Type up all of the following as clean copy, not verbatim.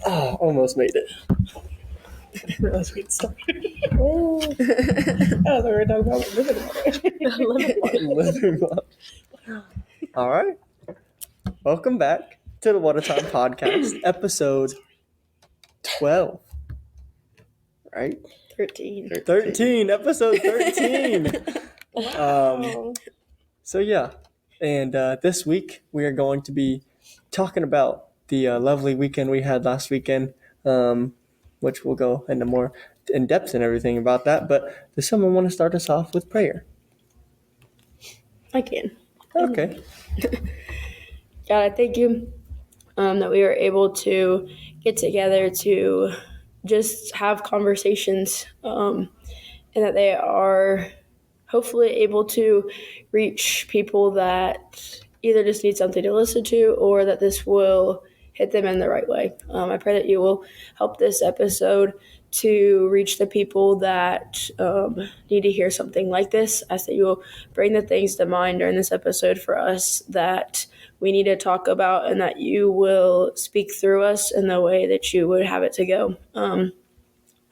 Oh, almost made it. I didn't realize we'd started. I was already talking about Living well. All right. Welcome back to the What a Time podcast, episode 12. Right? 13. 13, episode 13. Wow. So yeah, and this week we are going to be talking about the lovely weekend we had last weekend, which we'll go into more in depth and everything about that. But does someone want to start us off with prayer? I can. Okay. God, I thank you that we were able to get together to just have conversations and that they are hopefully able to reach people that either just need something to listen to or that this will hit them in the right way. I pray that you will help this episode to reach the people that need to hear something like this. I ask that you will bring the things to mind during this episode for us that we need to talk about and that you will speak through us in the way that you would have it to go.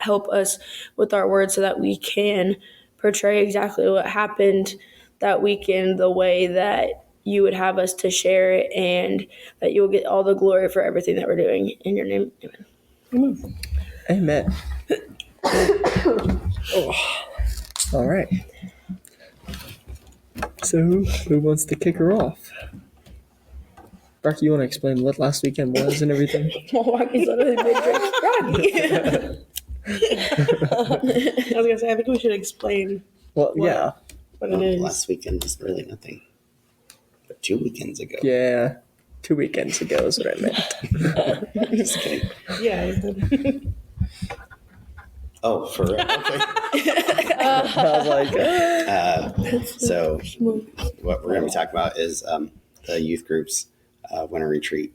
Help us with our words so that we can portray exactly what happened that weekend the way that you would have us to share it, and that you will get all the glory for everything that we're doing. In your name, amen. Amen. All right. So who wants to kick her off? Rocky, you want to explain what last weekend was and everything? Rocky's literally big Rocky. I was gonna say, I think we should explain Well, What? yeah. what it is. Last weekend was really nothing. But 2 weekends ago. Yeah. 2 weekends ago is what I meant. Just kidding. Yeah. Oh, for real? Okay. I was like, So what we're going to be talking about is the youth group's winter retreat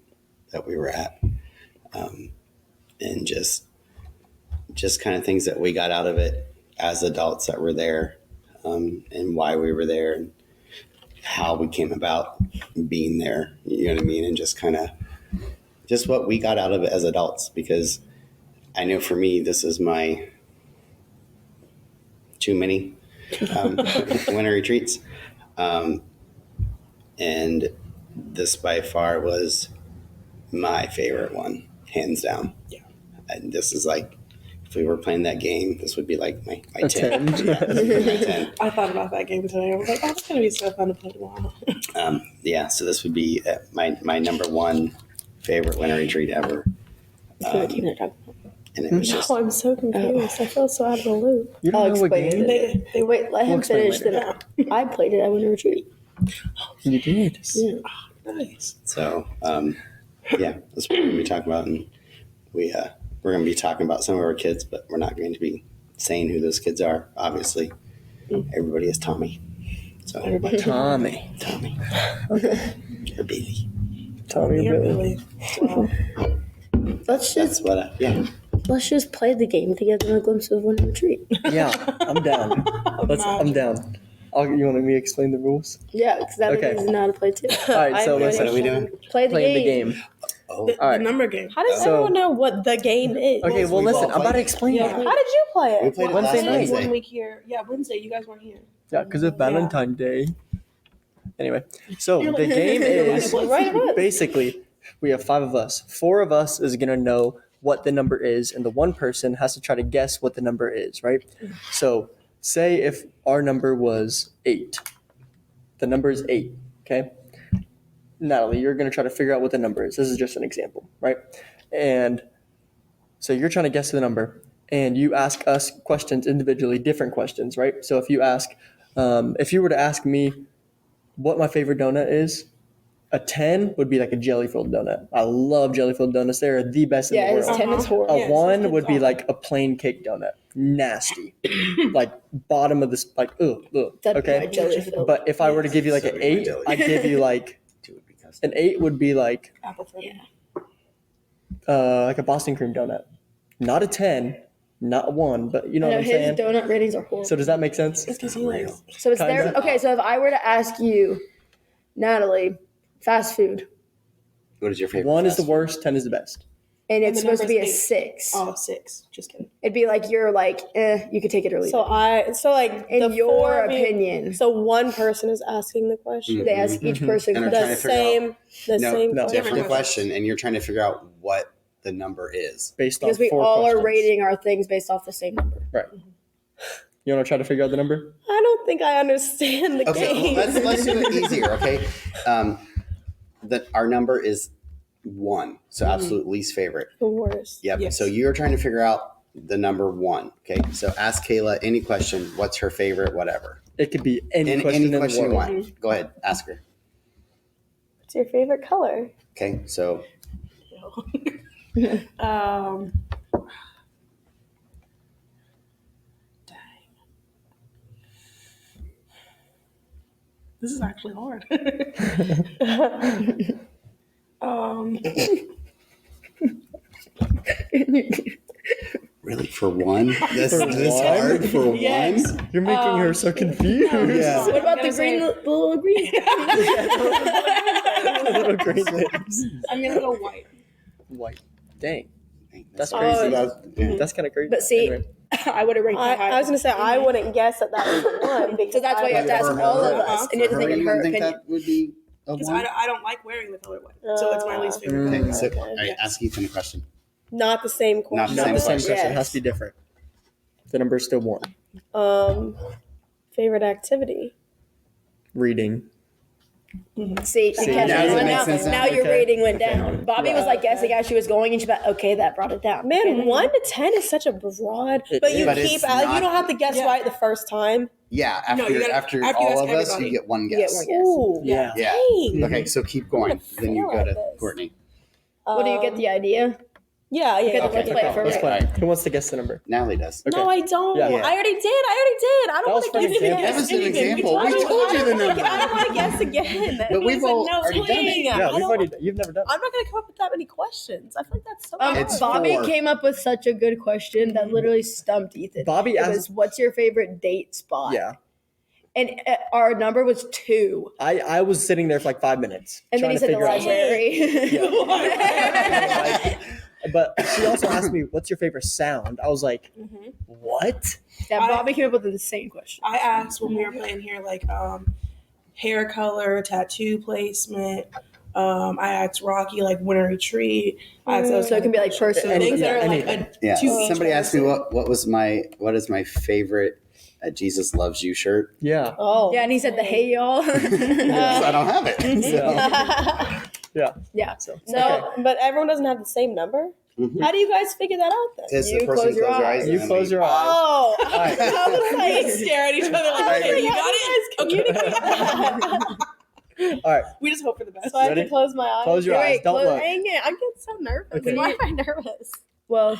that we were at. And just kind of things that we got out of it as adults that were there, and why we were there and how we came about being there, you know what I mean? And just kind of just what we got out of it as adults, because I know for me, this is my too many winter retreats. And this by far was my favorite one, hands down. Yeah. And this is like, if we were playing that game, this would be like my A 10. 10. Yeah, this would be my 10. I thought about that game today. I was like, oh, it's gonna be so fun to play tomorrow. Yeah, so this would be my number one favorite winter retreat ever. And it was just, Oh, I'm so confused. I feel so out of the loop. You don't know what explain game? They Wait, let him explain finish. Then I played it at Winter Retreat. You did. Yeah. nice. so, yeah, that's what we're going to be talking about. And we're going to be talking about some of our kids, but we're not going to be saying who those kids are, obviously. Everybody is Tommy. So everybody, Tommy. okay. Or Billy. Tommy You're Billy. really. Let's That's just what, let's just play the game together in a glimpse of Winter Retreat. Yeah, I'm down. I'm down. You want me to explain the rules? Yeah, because that Okay. means know how to play too. All right, so I'm listen. what are we doing? Play the Playing game. the game. Oh, The All right. number game. How does So- everyone know what the game is? Okay, well, We've listen. all I'm about to played it. explain Yeah. it. How did you play it? we played it Wednesday last night. Wednesday. 1 week here. Yeah, Wednesday. You guys weren't here. Yeah, because of Valentine's Day. Anyway, so You're the like- game is Right it was. basically we have 5 of us. 4 of us is going to know what the number is, and the one person has to try to guess what the number is, right? So say if our number was 8. The number is 8, okay? Natalie, you're going to try to figure out what the number is. This is just an example, right? And so you're trying to guess the number, and you ask us questions individually, different questions, right? So if you ask, if you were to ask me what my favorite donut is, a 10 would be like a jelly-filled donut. I love jelly-filled donuts. They're the best Yeah, in the his world. 10 is horrible. A Yes, 1 it's would be awful. like a plain cake donut. Nasty. Like bottom of this, like, ugh. That'd be my Okay? jelly filled. But if I were to give you like So an would my 8, jelly. I'd give you like, Two would be custom. an 8 would be like Apple friend. a Boston cream donut. Not a 10, not a 1, but you know I know what I'm his saying? donut ratings are horrible. So does that make sense? It's because he likes. So it's Kinda. there. Okay, so if I were to ask you, Natalie, fast food. What is your favorite? 1 is fast the worst, 10 is the best. and And it's the supposed to be a number's 6. Oh, 6. Just kidding. It'd be like you're like, you could take it or leave So it. in In your opinion, So one person is asking the question. they ask each person And I'm The trying to figure out- same, No, same no. question. different question, and you're trying to figure out what the number is. Based because on we 4 all questions. are rating our things based off the same number. Right. You want to try to figure out the number? I don't think I understand the Okay, game. let's do it easier. Okay, that our number is 1, so absolute least favorite. The worst. Yep. Yes. So you're trying to figure out the number 1. Okay. So ask Kayla any question. What's her favorite? Whatever. It could be any question Any in the question you world. want. Go ahead. Ask her. What's your favorite color? Okay. So Dang. This is actually hard. really, for 1, this For this one? hard for Yes. 1. You're making her so confused. Yeah. What about gonna the green, say- the little green? Little green lips. I'm gonna go white. White. Dang. That's crazy. crazy. Yeah. That's kind of crazy. But see, Anyway. I would have ranked I, it higher. I was gonna say I wouldn't guess that was the one. Because So that's why you have to ask For her, all of us, and you have to for think her, in you her don't think opinion. that would be a Because 1? I don't like wearing the color white. So it's my least favorite Mm. color. Okay, so Okay. all right, ask Ethan a question. Not the same question. Not the Not same the same question. question. It has to be different. The number is still 1. Favorite activity. Reading. See, See, because now it makes now, sense now now. your Okay. rating went down. Bobby was like guessing as she was going, and she was like, okay, that brought it down. Man, Okay. 1 to 10 is such a broad. It But you is. But keep it's you not- don't have to guess Yeah. right the first time. Yeah, after No, you gotta- after after you all ask of us, everybody. you get one You get guess. one guess. Ooh. Yeah. Yeah. Dang. Okay, so keep going. Then you feel go like to this. Courtney. What do you get the idea? Yeah, Okay, yeah. let's play it for Let's real. play. Who wants to guess the number? Natalie does. Okay. No, I don't. Yeah. I already did. I That don't was want for to an guess example. That was an anything. example. I We don't told you the wanna- number. I don't want to guess again. But we've all no already done it. swing. Yeah, I we've don't- already. You've never done. I'm not going to come up with that many questions. I feel like that's so hard. It's Bobby 4. came up with such a good question that literally stumped Ethan. Bobby It asked- was, what's your favorite date spot? Yeah. And our number was 2. I was sitting there for like 5 minutes. And then he trying said to the figure out- library. But she also asked me, "What's your favorite sound?" I was like, "What?" Yeah, Bobby came up with the same question. I asked when we were playing here, like hair color, tattoo placement. I asked Rocky like winter retreat. I asked those So it can be like personal. Any- things that are like anything. a Yeah. to each Somebody asked me person. what is my favorite Jesus Loves You shirt. Yeah. Oh. Yeah, and he said the hey y'all. Yes, I don't have it. So. Yeah. Yeah. So No, but everyone doesn't have the same number. Mhm. How do you guys figure that out then? It's You the person close your close your eyes. eyes. you and then close we- your eyes. Oh, right. I was like, We stare at each other like, Right. okay, you got it? All right. We just hope for the best. so I have Ready? to close my eyes. Close your Wait, eyes. Don't close- look. Dang it! I get so nervous. Okay. Why am I nervous? Well,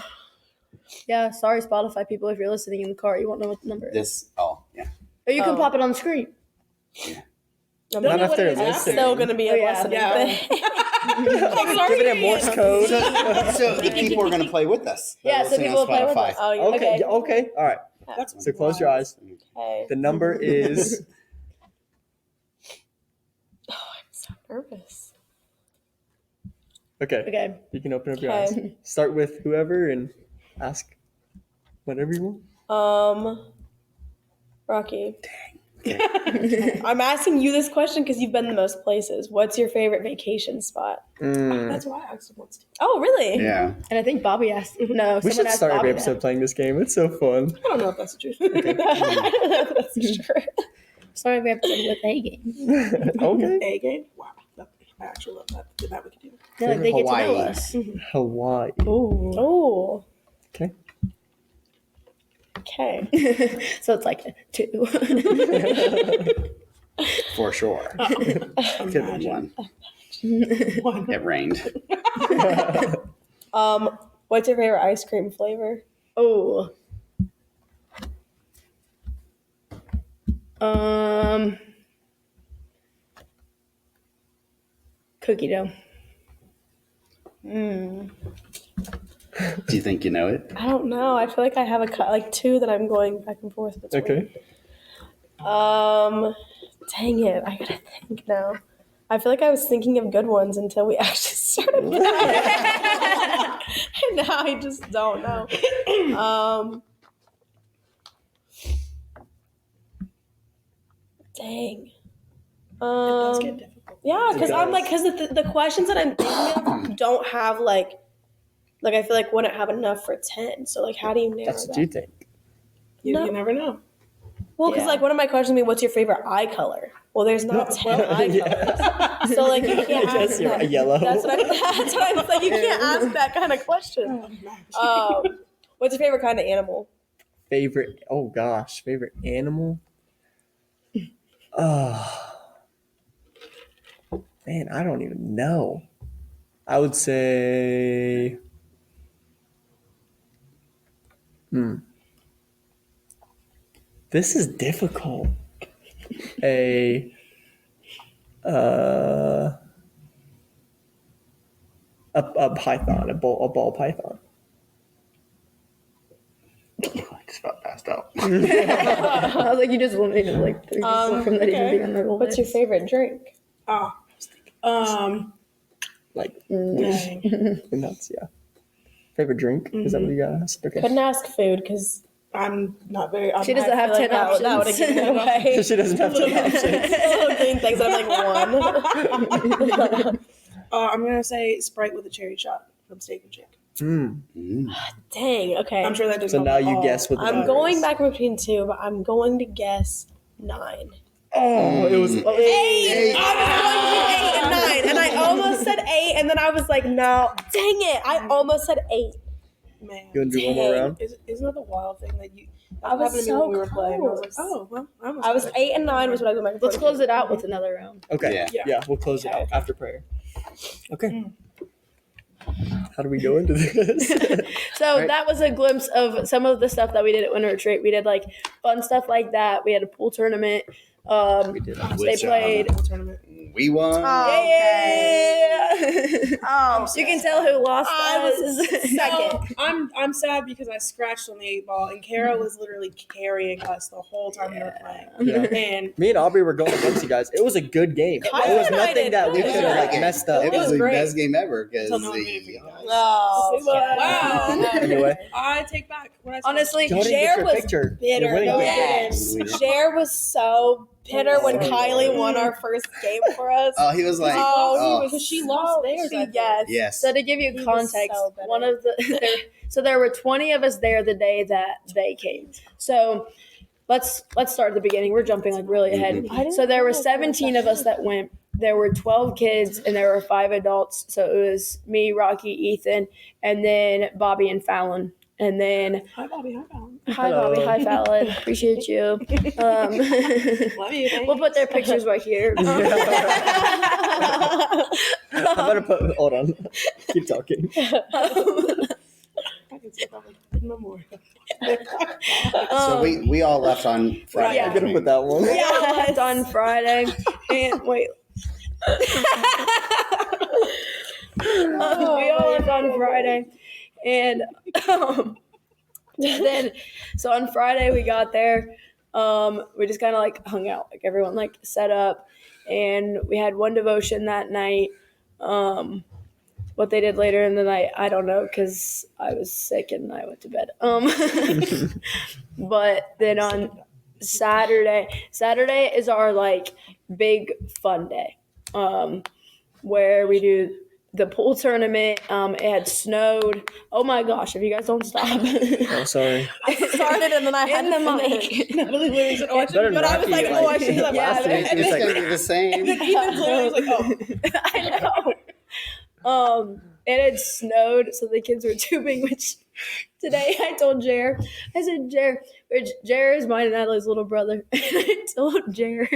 yeah, sorry, Spotify people, if you're listening in the car, you won't know what the number is. This. Oh yeah. Or you can Oh. pop it on the screen. I'm Not know if what they're it is now. listening. still gonna be a Oh, yeah. lesson. Yeah. Give it a Morse code. So the people are going to play with us. They're Yeah, so listening people on will play with Spotify. us. Oh, yeah. Okay. Okay. yeah, Okay. All right. That's So close your eyes. Okay. The number is I'm so nervous. okay. Okay. You can open up your Okay. eyes. Start with whoever and ask whatever you want. Rocky. I'm asking you this question because you've been the most places. What's your favorite vacation spot? That's why I asked him once. Oh, really? Yeah. And I think Bobby asked. No, We someone should asked start Bobby every episode playing this game. It's so fun. I don't know if that's the truth. That's true. Sorry, every episode with a game. Okay. A game? Wow. I actually love that. That we could do. Yeah, like they get to know Hawaii. us. Hawaii. Oh. Okay. Okay. So it's like 2. For sure. Could have been one. It rained. What's your favorite ice cream flavor? Oh. Cookie dough. Do you think you know it? I don't know. I feel like I have like 2 that I'm going back and forth between. Okay. Dang it. I gotta think now. I feel like I was thinking of good ones until we actually started. Now I just don't know. Dang. It does get difficult. Yeah, because It I'm does. like, because the questions that I'm thinking of don't have like I feel like wouldn't have enough for 10. So like, how do you narrow That's that? what you think. You No. never know. Well, because Yeah. like one of my questions would be, what's your favorite eye color? Well, there's not 10 eye Yeah. colors. So like, you can't I guess ask you're that. a yellow. That's what I'm like, you can't ask that kind of question. What's your favorite kind of animal? Favorite? Oh gosh, favorite animal? Oh man, I don't even know. I would say, this is difficult. A python, a ball python. I just about passed out. I was like, you just eliminated like 3 people from that even being on the list. What's your favorite drink? Oh, Like dang. nuts, yeah. Favorite drink? Is that what you asked? Okay. Couldn't ask food because I'm not very. She doesn't have 10 options. That would have given it away. She doesn't have to options. Little green things. I'm like one. I'm gonna say Sprite with a cherry shot from Steak and Chick. Dang. Okay. I'm sure that doesn't. So now you guess what the I'm number going is. back between 2, but I'm going to guess 9. Oh, it was. I was going between 8 and 9, and I almost said 8, and then I was like, no. Dang it! I almost said 8. Man, You want to do one more Dang. round? isn't that the wild thing that you? That I was happened to me so when we were playing. I was like, close. oh well, I was 8 and 9 was what I was going Let's close it out with another round. Okay. Yeah. Yeah, we'll close it Okay. out after prayer. Okay. How do we go into this? So Right. that was a glimpse of some of the stuff that we did at Winter Retreat. We did like fun stuff like that. We had a pool tournament. We did. They Which, played. tournament. We won. Yeah. Oh, You can tell who lost. I was us. second. I'm sad because I scratched on the 8 ball, and Kara was literally carrying us the whole time we were playing. Yeah. And Me and Aubrey were going against you guys. It was a good game. Kyle There was and I nothing did that we good. could have like Yeah. messed up. It It was was the great. best game ever because Until no one made it for you guys. Oh, Wow. Anyway, I take back what I said. Honestly, Jody, get Jer your was picture. bitter. You're winning No, big. yes. We did. Jer was so bitter when Oh, Kylie won our first game for us. Oh, he was like, he oh, was because she lost theirs, I think. Yes. yes. So to give you He was context, so bitter. one of so there were 20 of us there the day that they came. So let's start at the beginning. We're jumping like really ahead. I didn't So there were know 17 of us that went. There were 12 kids and there were 5 adults. So it was me, Rocky, Ethan, and then Bobby and Fallon. And then Hi, Bobby. Hi, Fallon. hi Hello. Bobby, hi Fallon, appreciate you. Love you. We'll put their pictures right here. I better put. Hold on. Keep talking. I can see probably no more. So we all left on Friday. Yeah. I'm gonna put that one. We all left on Friday. And wait. We all left on Friday. And then, so on Friday we got there. We just kind of like hung out. Like everyone like set up. And we had one devotion that night. What they did later in the night, I don't know, because I was sick and I went to bed. But then on Saturday is our like big fun day, where we do the pool tournament. It had snowed. Oh my gosh! If you guys don't stop, Oh, sorry. I started and then I had in to the finish. mic. Natalie literally said, "Oh, I Better should." than But I was Rocky, like, oh, I should do that Yeah, last week. and It's It's like, gonna be the same. Ethan literally was like, "Oh." I know. It had snowed, so the kids were tubing, which today I told Jer, I said, Jer is mine and Natalie's little brother. And I told Jer,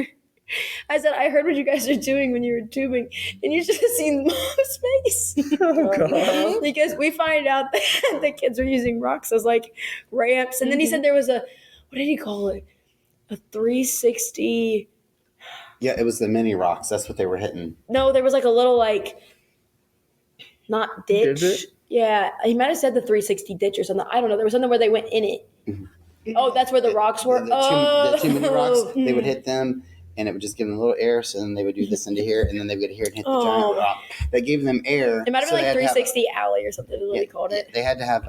I said, I heard what you guys are doing when you were tubing, and you should have seen Mom's face. oh god. Because we find out that the kids are using rocks as like ramps. And then he said there was what did he call it? A 360. Yeah, it was the mini rocks. That's what they were hitting. No, there was like a little like, not ditch. Divot? Yeah, he might have said the 360 ditch or something. I don't know. There was something where they went in it. Oh, that's where the rocks were. The two mini rocks. They Oh. would hit them, and it would just give them a little air. So then they would do this into here, and then they would get here and hit the Oh. giant rock. That gave them air. It might have so been they like had to have- 360 alley or something is what they called it. They had to have,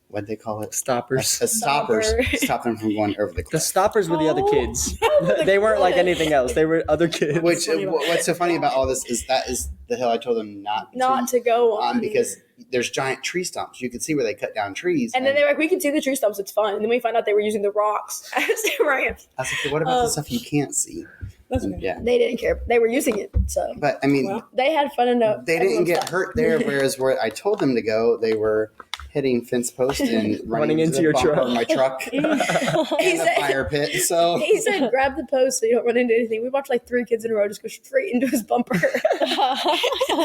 what'd they call it? Stoppers. A stoppers Stopper. to stop them from going over the The cliff. stoppers were the other Oh. kids. Oh, They weren't like good. anything else. They were other kids. Which what's so funny about all this is that is the hill I told them Not to go on. because there's giant tree stumps. You can see where they cut down trees. And then they were like, we can see the tree stumps, it's fun. And then we found out they were using the rocks as they ran. I was like, what about the stuff you can't see? That's okay. Yeah, They didn't care. They were using it. So but I mean, Well, they had fun enough. they didn't Everyone get stopped. hurt there. Whereas where I told them to go, they were hitting fence posts and Running into the your bumper truck. of my truck He and the said- fire pit. So He said, grab the post so you don't run into anything. We watched like 3 kids in a row just go straight into his bumper.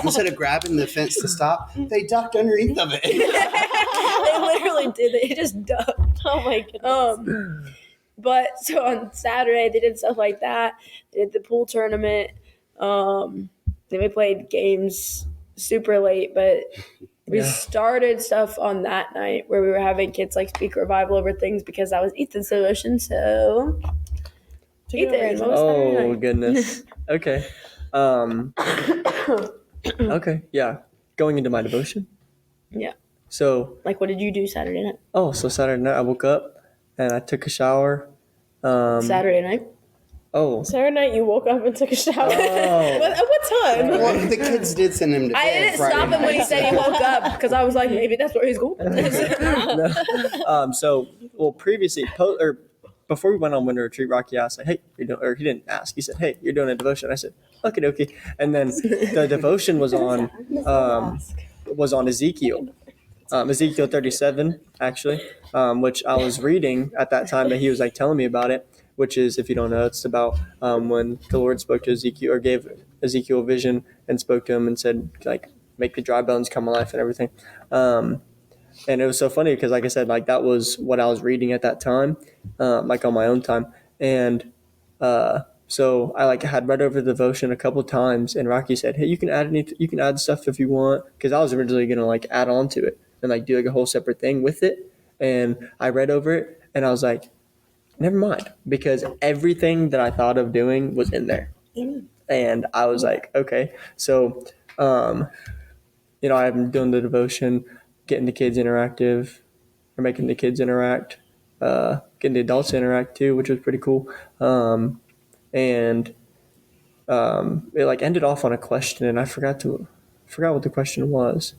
instead of grabbing the fence to stop, they ducked underneath of it. They literally did it. It just ducked. Oh my goodness. But so on Saturday they did stuff like that. They did the pool tournament. Then we played games super late, but we Yeah. started stuff on that night where we were having kids like speak revival over things because that was Ethan's devotion. So Ethan, what was Saturday Oh night? goodness. Okay. Okay. Yeah. Going into my devotion. Yeah. So Like, what did you do Saturday night? so Saturday night I woke up and I took a shower. Saturday night. Oh. Saturday night, you woke up and took a shower. Oh. At what time? Well, the kids did send him to bed. I didn't Friday stop him when he night, said he so- woke up because I was like, maybe that's where he's going. No. Previously, before we went on winter retreat, Rocky asked, like, "Hey, you're doing?" Or he didn't ask. He said, "Hey, you're doing a devotion." I said, "Okay, dokie." And then the devotion was on Ezekiel, Ezekiel 37, actually, which I was reading at that time, and he was like telling me about it. Which is, if you don't know, it's about when the Lord spoke to Ezekiel or gave Ezekiel a vision and spoke to him and said, like, make the dry bones come alive and everything. And it was so funny because, like I said, like that was what I was reading at that time, like on my own time. And so I like had read over the devotion a couple times, and Rocky said, "Hey, you can add stuff if you want," because I was originally gonna like add on to it and like do like a whole separate thing with it. And I read over it, and I was like, never mind, because everything that I thought of doing was in there. And I was like, okay. So, I'm doing the devotion, getting the kids interactive, or making the kids interact, getting the adults to interact too, which was pretty cool. It like ended off on a question, and I forgot what the question was.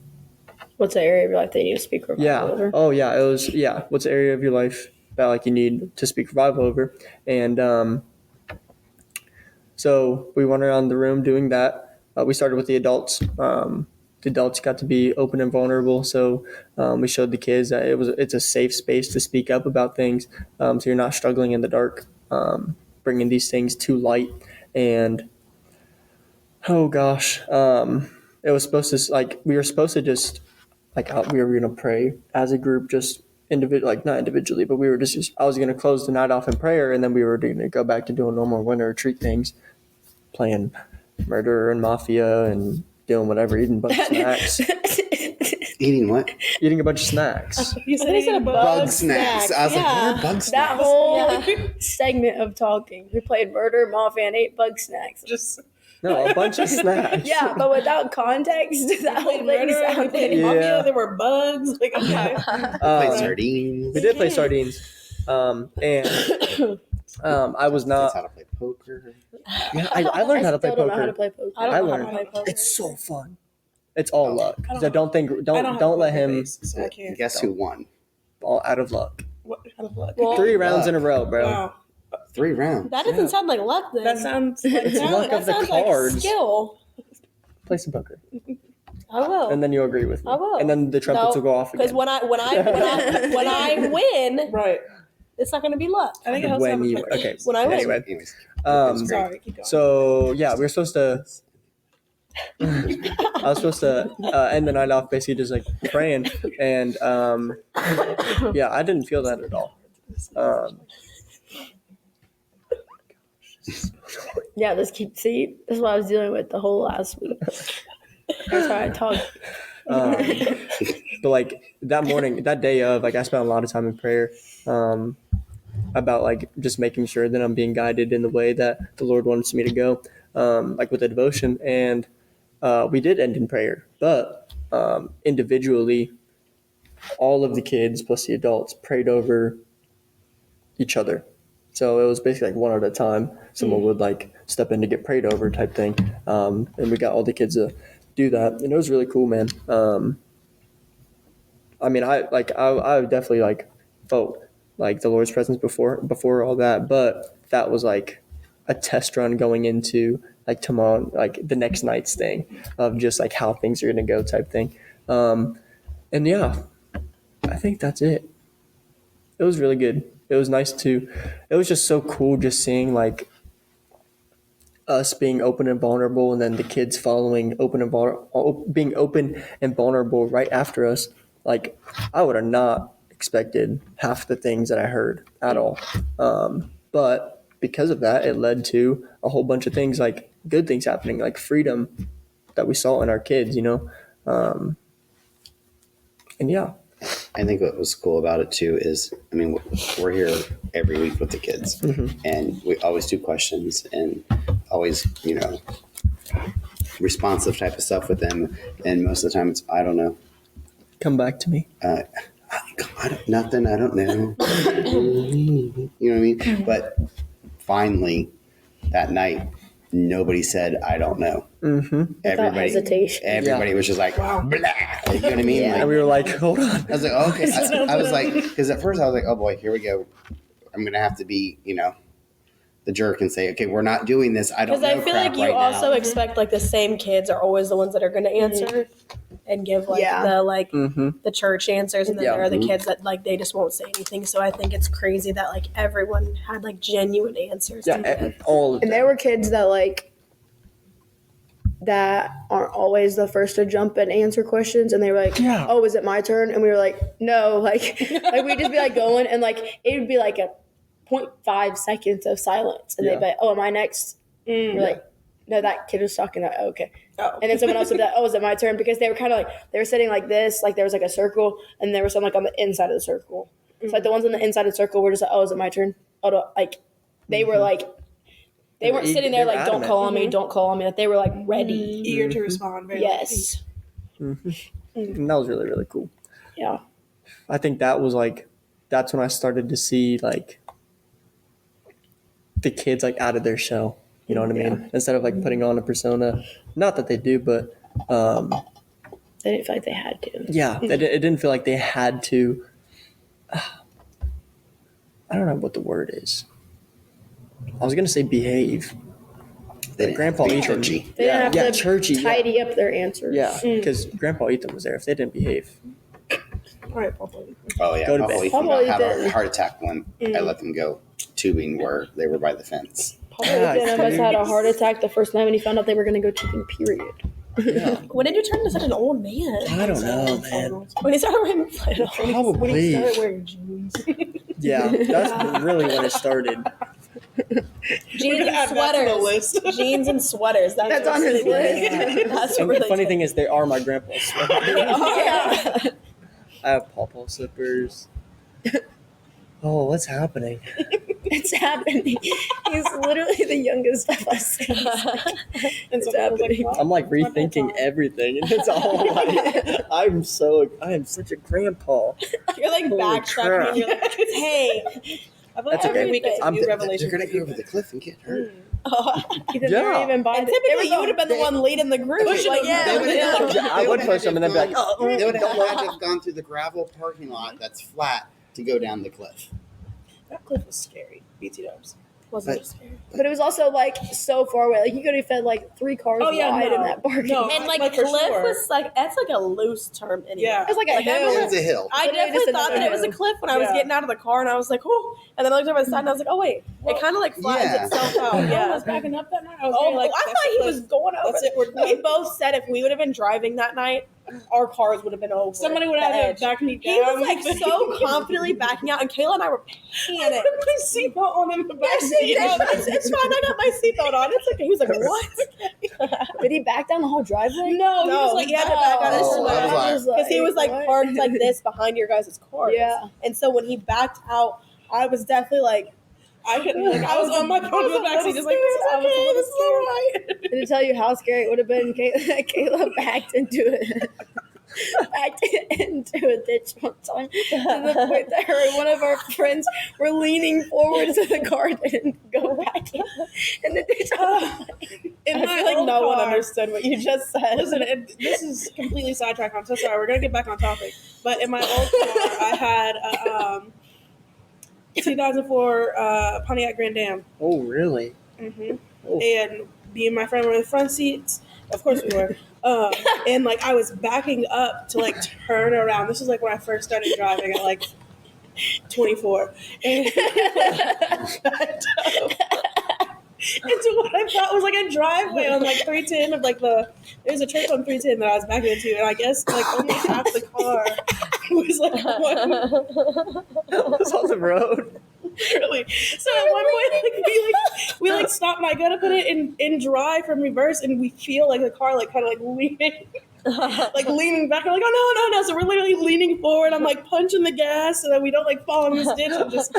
What's the area of your life that you need to speak revival Yeah. over? Oh, yeah. It was, yeah. What's the area of your life that like you need to speak revival over? And so we went around the room doing that. We started with the adults. The adults got to be open and vulnerable. So we showed the kids that it's a safe space to speak up about things. So you're not struggling in the dark, bringing these things to light. And oh gosh, it was supposed to we were supposed to just we were gonna pray as a group, just individual, like not individually, but we were just I was gonna close the night off in prayer, and then we were gonna go back to doing normal winter retreat things, playing murder and mafia and doing whatever, eating a bunch of snacks, Eating what? eating a bunch of snacks. You I think he said a Bug snacks. I was like, what are bug That snacks? whole segment of talking, we played murder, mafia, and ate bug snacks. just No, a bunch of snacks. Yeah, but without context, that whole thing we sounded. played Yeah. mafia. There were bugs. Like, okay. Played sardines. We did play sardines, and I was That's not. how to play poker. Yeah, I learned how to play still don't know how to poker. play poker. I don't I know how to learned. play poker. It's so fun. It's all luck. I don't So have- don't let him So I can't. Guess who won? fall out of luck. What kind of luck? Well, 3 rounds in a row, bro. Wow. 3 rounds. that doesn't sound like luck then. That sounds. It's luck that of the sounds cards. like skill. Play some poker, I will. and then you'll agree with me. I will. And then the trumpets No, will go off Because again. when I win, Right. it's not going to be luck. I think it helps to have When a you plan. okay. When I win. Anyway, Anyways, Sorry, keep going. so yeah, we were supposed to. I was supposed to end the night off basically just like praying, and yeah, I didn't feel that at all. Yeah, this is what I was dealing with the whole last week. That's why I talked. But like that morning, that day of, like I spent a lot of time in prayer. about like just making sure that I'm being guided in the way that the Lord wants me to go, like with the devotion. And we did end in prayer, but individually, all of the kids plus the adults prayed over each other. So it was basically like one at a time. Someone would like step in to get prayed over type thing. And we got all the kids to do that. And it was really cool, man. I mean, I definitely like felt like the Lord's presence before all that, but that was like a test run going into like tomorrow, like the next night's thing of just like how things are going to go type thing. And yeah, I think that's it. It was really good. It was nice it was just so cool just seeing like us being open and vulnerable, and then the kids following being open and vulnerable right after us. Like I would have not expected half the things that I heard at all. But because of that, it led to a whole bunch of things, like good things happening, like freedom that we saw in our kids, you know? And yeah. I think what was cool about it too is, I mean, we're here every week with the kids, and we always do questions and always, you know, responsive type of stuff with them. And most of the time it's, I don't know. Come back to me. Nothing. I don't know. You know what I mean? But finally, that night, nobody said, I don't know. Without hesitation. Everybody was just like, blah. You know what I mean? Yeah. Like, And we were like, hold on. I was like, oh, okay. I was like, because at first I was like, oh boy, here we go. I'm going to have to be, you know, the jerk and say, okay, we're not doing this. I don't know. Because I feel crap like you right also now. expect like the same kids are always the ones that are going to answer and give like Yeah. the like Mm-hmm. the church answers, and then Yeah. there are the kids that like they just won't say anything. So I think it's crazy that like everyone had like genuine answers. Yeah, to give. all of And them. there were kids that like that aren't always the first to jump and answer questions, and they were like, Yeah. "Oh, is it my turn?" And we were like, "No!" Like we'd just be like going, and like it would be like a 0.5 seconds of silence, and they'd be like, "Oh, am I next?" We're like, "No, that kid was talking." Oh, okay. Oh. And then someone else would be like, "Oh, is it my turn?" Because they were kind of like they were sitting like this, like there was like a circle, and there was some like on the inside of the circle. So like the ones on the inside of the circle were just like, "Oh, is it my turn?" Oh, like they were like. They weren't sitting there they were like, "Don't adamant. call on me, don't call on me." Like they were like ready. Eager to respond. Very Yes. And that was really, really cool. Yeah. I think that's when I started to see like the kids like out of their shell. You know what I mean? Instead of like putting on a persona, not that they do, but They didn't feel like they had to. yeah, it didn't feel like they had to. I don't know what the word is. I was gonna say behave. They didn't Grandpa have to be Ethan. churchy. They didn't have Yeah, to churchy, yeah. tidy up their answers. Yeah, because Grandpa Ethan was there. If they didn't behave, All right, Papa. Oh yeah, Go to Papa bed. Ethan Papa had Ethan. a heart attack when I let them go tubing where they were by the fence. Probably Yeah, did. Almost had a dude. heart attack the first night when he found out they were going to go tubing. Period. yeah, When did you turn into such an old man? I don't know, man. When he started wearing flannel. When he Probably. started wearing jeans. Yeah, that's really when it started. Jeans and Add that to the sweaters. list. Jeans and sweaters. That's on his list. That's And really the funny thing is, they are my grandpa's. yeah. I have pawpaw slippers. Oh, what's happening? It's happening. He's literally the youngest of us. And It's so I was like, happening. what? I'm like rethinking everything, and it's all like I am such a grandpa. You're like Holy backtracking crap. and you're like, hey. I feel like That's every okay. week it's a I'm new th- revelation. They're gonna go over the cliff and get hurt. Because Yeah. they're even by And the, typically you would have been the one leading the group. Pushing Like, them. yeah. They would've- yeah. Yeah, I they would would've push had them and then be like, gone- oh. They would have had to have gone through the gravel parking lot that's flat to go down the cliff. That cliff was scary. BT dubs. Wasn't But- it scary? but it was also like so far away. Like you could have fed like 3 cars Oh, yeah, wide no. in that parking No. lot. And like Like, for cliff sure. was like that's like a loose term anyway. Yeah. It was like a I hill. remember- It's a hill. I Literally definitely just thought that another it was a hill. cliff when I was Yeah. getting out of the car, and I was like, "Oh!" And then I looked over the side, and I was like, "Oh wait, it kind of like flattens Yeah. itself out." I Yeah. was backing up that night. I was Oh, very, like, I that's thought he it, was going over. That's it. We're We done. both said if we would have been driving that night, our cars would have been over. Somebody would the have had edge. to back me down. He was like so confidently backing out, and Kayla and I were I panicked. put my seatbelt on in the back Yeah, seat. it's fine. I got my seatbelt on. It's okay. He was like, "What?" Did he back down the whole driveway? No, he was like, he had to back out his Oh, I was because he was like what? parked like this behind your guys' cars. Yeah. And so when he backed out I was definitely like, I couldn't. Like, I was on my phone in the backseat, just like, this is all right. And to tell you how scary it would have been, Caleb backed into it. Backed into a ditch one time to the point that her and one of our friends were leaning forward so the car didn't go back in the ditch. In I my feel like old no one car- understood what you just said. Listen, this is completely sidetracked. I'm so sorry. We're gonna get back on topic. But in my old car, I had a 2004 Pontiac Grand Dam. Oh, really? Oh. And me and my friend were in the front seats. Of course we were. And like I was backing up to like turn around. This was like when I first started driving at like 24. And into what I thought was like a driveway on like 310 of like there's a church on 310 that I was backing into, and I guess like almost half the car was like one It's on the road. really. So at one point we stopped, and I go to put it in drive from reverse, and we feel like the car like kind of like leaning. Like leaning back, I'm like, oh no. So we're literally leaning forward. I'm like punching the gas so that we don't like fall in this ditch and just.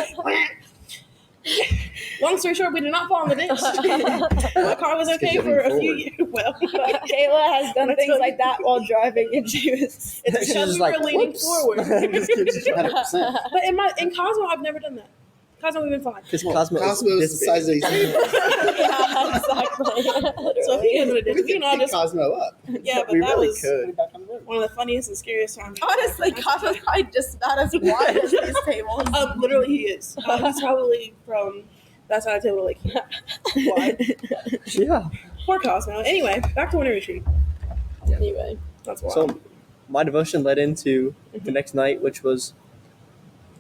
Long story short, we did not fall in the ditch. My car was okay for a few years. Well, Kayla has done things like that while driving, and she was. it's She's because just we were like, leaning whoops. forward. Just keeps- 100%. But in Cosmo, I've never done that. Cosmo, we've been fine. Because Cosmo Cosmo is this the size of big. these. Yeah, exactly. So if he is in a ditch, We we can all could pick just Cosmo up. yeah. But We that really was could. one of the funniest and scariest times. Honestly, Cosmo's probably just about as wide as these tables. Literally, he is. He's probably from that side of the table, like wide. Yeah. Poor Cosmo. Anyway, back to winter retreat. Anyway, That's wild. So my devotion led into the next night, which was